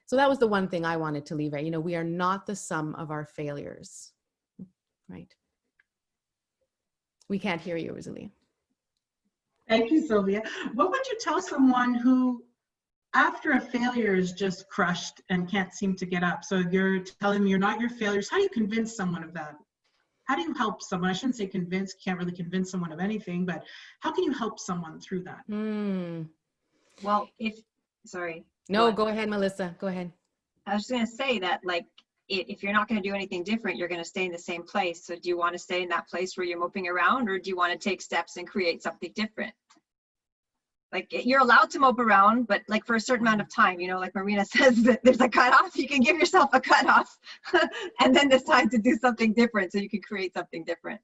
Speaker 2: So that was the one thing I wanted to leave out. You know, we are not the sum of our failures, right? We can't hear you, Rosalia.
Speaker 1: Thank you, Sylvia. What would you tell someone who, after a failure, is just crushed and can't seem to get up? So you're telling them you're not your failures. How do you convince someone of that? How do you help someone? I shouldn't say convince, can't really convince someone of anything, but how can you help someone through that?
Speaker 5: Well, sorry.
Speaker 2: No, go ahead, Melissa, go ahead.
Speaker 5: I was just going to say that, like, if you're not going to do anything different, you're going to stay in the same place. So do you want to stay in that place where you're moping around, or do you want to take steps and create something different? Like, you're allowed to mope around, but like for a certain amount of time, you know, like Marina says, that there's a cutoff. You can give yourself a cutoff and then decide to do something different so you can create something different.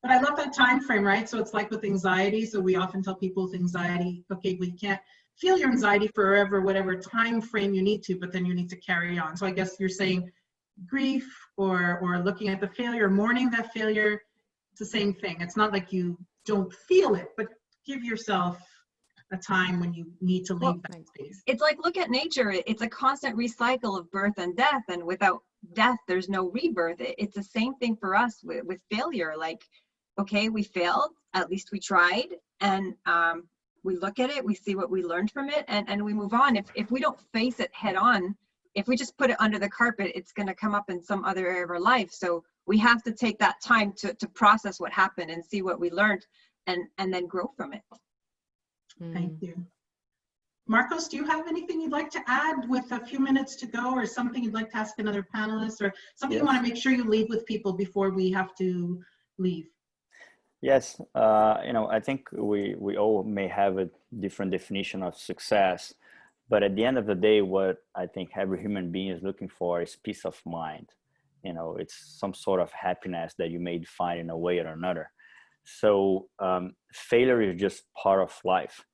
Speaker 1: But I love that time frame, right? So it's like with anxiety. So we often tell people with anxiety, okay, we can't feel your anxiety forever, whatever time frame you need to, but then you need to carry on. So I guess you're saying grief or looking at the failure, mourning that failure, it's the same thing. It's not like you don't feel it, but give yourself a time when you need to leave that space.
Speaker 5: It's like, look at nature. It's a constant recycle of birth and death, and without death, there's no rebirth. It's the same thing for us with failure. Like, okay, we failed, at least we tried, and we look at it, we see what we learned from it, and we move on. If we don't face it head on, if we just put it under the carpet, it's going to come up in some other area of our life. So we have to take that time to process what happened and see what we learned, and then grow from it.
Speaker 1: Thank you. Marcos, do you have anything you'd like to add with a few minutes to go, or something you'd like to ask another panelist, or something you want to make sure you leave with people before we have to leave?
Speaker 3: Yes, I think we all may have a different definition of success, but at the end of the day, what I think every human being is looking for is peace of mind. You know, it's some sort of happiness that you may find in a way or another. So failure is just part of life.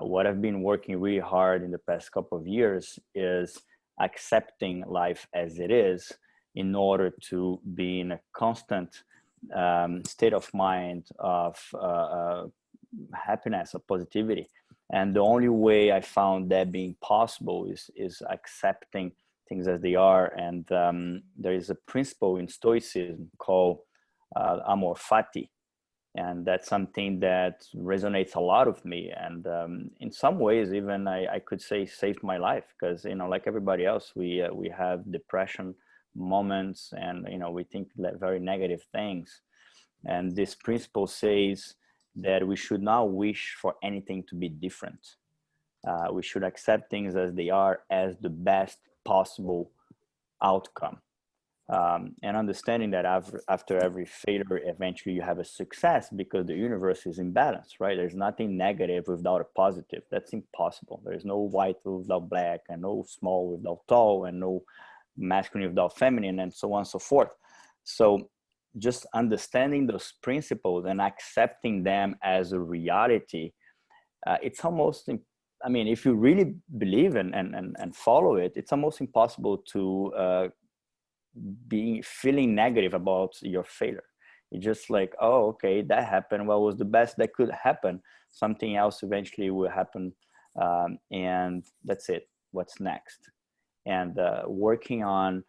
Speaker 3: What I've been working really hard in the past couple of years is accepting life as it is in order to be in a constant state of mind of happiness or positivity. And the only way I found that being possible is accepting things as they are. And there is a principle in Stoicism called amor fati. And that's something that resonates a lot with me. And in some ways, even I could say saved my life, because, you know, like everybody else, we have depression moments, and, you know, we think very negative things. And this principle says that we should not wish for anything to be different. We should accept things as they are, as the best possible outcome. And understanding that after every failure, eventually you have a success, because the universe is in balance, right? There's nothing negative without a positive. That's impossible. There's no white without black, and no small without tall, and no masculine without feminine, and so on and so forth. So just understanding those principles and accepting them as a reality, it's almost, I mean, if you really believe and follow it, it's almost impossible to feeling negative about your failure. It's just like, oh, okay, that happened. Well, it was the best that could happen. Something else eventually will happen. And that's it. What's next? And working on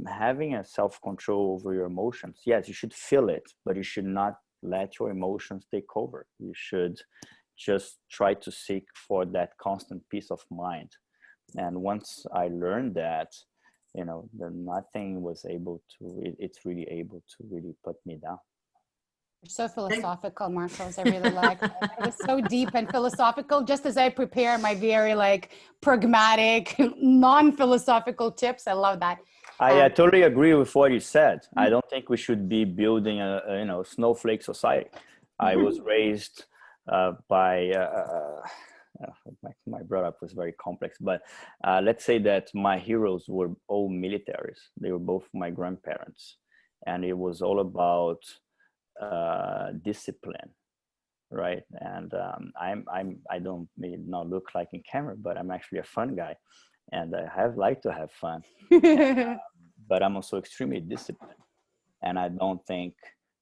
Speaker 3: having a self-control over your emotions. Yes, you should feel it, but you should not let your emotions take over. You should just try to seek for that constant peace of mind. And once I learned that, you know, then nothing was able to, it's really able to really put me down.
Speaker 4: You're so philosophical, Marcos. I really like that. It was so deep and philosophical, just as I prepare my very like pragmatic, non-philosophical tips. I love that.
Speaker 3: I totally agree with what you said. I don't think we should be building a you know, snowflake society. I was raised by my brought up was very complex, but let's say that my heroes were all militaries. They were both my grandparents, and it was all about discipline, right? And I don't may not look like in camera, but I'm actually a fun guy, and I like to have fun. But I'm also extremely disciplined, and I don't think,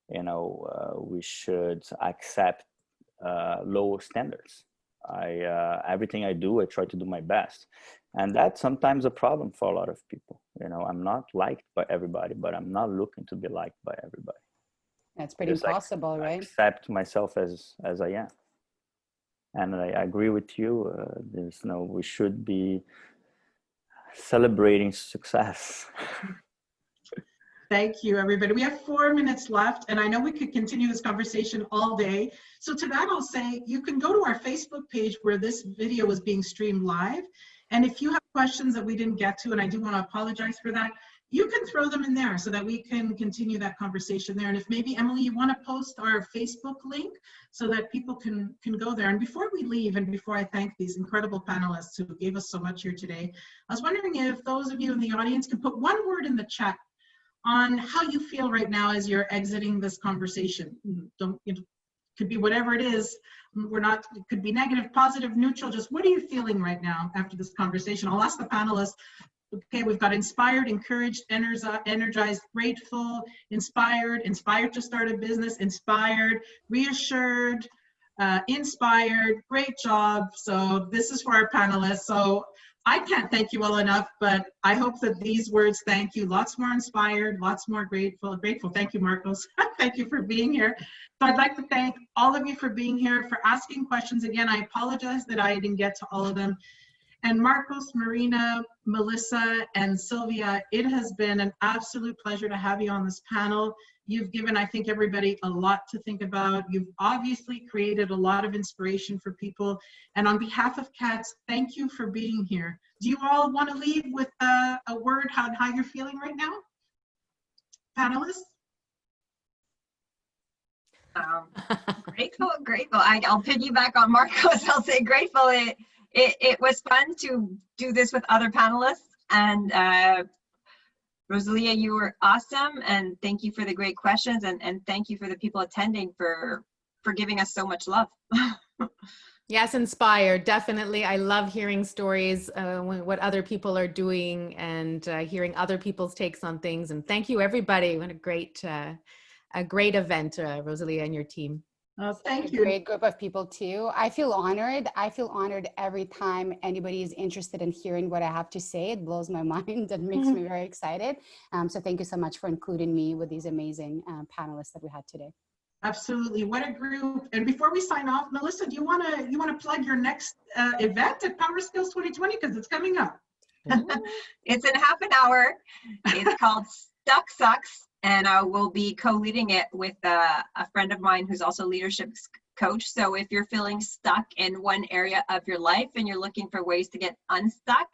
Speaker 3: you know, we should accept low standards. Everything I do, I try to do my best, and that's sometimes a problem for a lot of people. You know, I'm not liked by everybody, but I'm not looking to be liked by everybody.
Speaker 4: That's pretty impossible, right?
Speaker 3: Accept myself as I am, and I agree with you. There's no, we should be celebrating success.
Speaker 1: Thank you, everybody. We have 4 minutes left, and I know we could continue this conversation all day. So to that, I'll say you can go to our Facebook page where this video is being streamed live. And if you have questions that we didn't get to, and I do want to apologize for that, you can throw them in there so that we can continue that conversation there. And if maybe, Emily, you want to post our Facebook link so that people can go there. And before we leave, and before I thank these incredible panelists who gave us so much here today, I was wondering if those of you in the audience can put one word in the chat on how you feel right now as you're exiting this conversation. Don't, it could be whatever it is. We're not, it could be negative, positive, neutral. Just what are you feeling right now after this conversation? I'll ask the panelists. Okay, we've got inspired, encouraged, energized, grateful, inspired to start a business, inspired, reassured, inspired, great job. So this is for our panelists. So I can't thank you all enough, but I hope that these words thank you. Lots more inspired, lots more grateful. Thank you, Marcos. Thank you for being here. So I'd like to thank all of you for being here, for asking questions. Again, I apologize that I didn't get to all of them. And Marcos, Marina, Melissa, and Sylvia, it has been an absolute pleasure to have you on this panel. You've given, I think, everybody a lot to think about. You've obviously created a lot of inspiration for people. And on behalf of CATS, thank you for being here. Do you all want to leave with a word on how you're feeling right now? Panelists?
Speaker 5: Grateful. I'll piggyback on Marcos. I'll say grateful. It was fun to do this with other panelists, and Rosalia, you were awesome, and thank you for the great questions, and thank you for the people attending for giving us so much love.
Speaker 2: Yes, inspired, definitely. I love hearing stories, what other people are doing, and hearing other people's takes on things. And thank you, everybody. What a great a great event, Rosalia and your team.
Speaker 1: Oh, thank
Speaker 4: A
Speaker 1: you.
Speaker 4: great group of people too. I feel honored. I feel honored every time anybody is interested in hearing what I have to say. It blows my mind and makes me very excited. So thank you so much for including me with these amazing panelists that we had today.
Speaker 1: Absolutely, what a group. And before we sign off, Melissa, do you want to plug your next event at Power Skills 2020, because it's coming up?
Speaker 5: It's in half an hour. It's called Stuck Sucks, and I will be co-leading it with a friend of mine who's also a leadership coach. So if you're feeling stuck in one area of your life and you're looking for ways to get unstuck,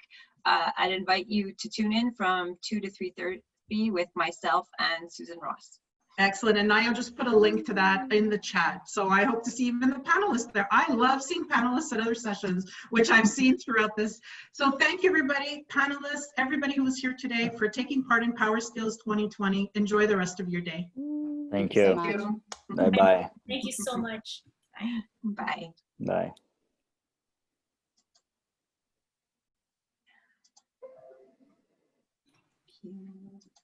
Speaker 5: I'd invite you to tune in from 2 to 3:30 with myself and Susan Ross.
Speaker 1: Excellent, and I'll just put a link to that in the chat. So I hope to see even the panelists there. I love seeing panelists at other sessions, which I've seen throughout this. So thank you, everybody, panelists, everybody who was here today for taking part in Power Skills 2020. Enjoy the rest of your day.
Speaker 3: Thank
Speaker 4: so
Speaker 3: you.
Speaker 4: much.
Speaker 3: Bye-bye.
Speaker 7: Thank you so much.
Speaker 5: Bye.
Speaker 3: Bye.
Speaker 5: Bye.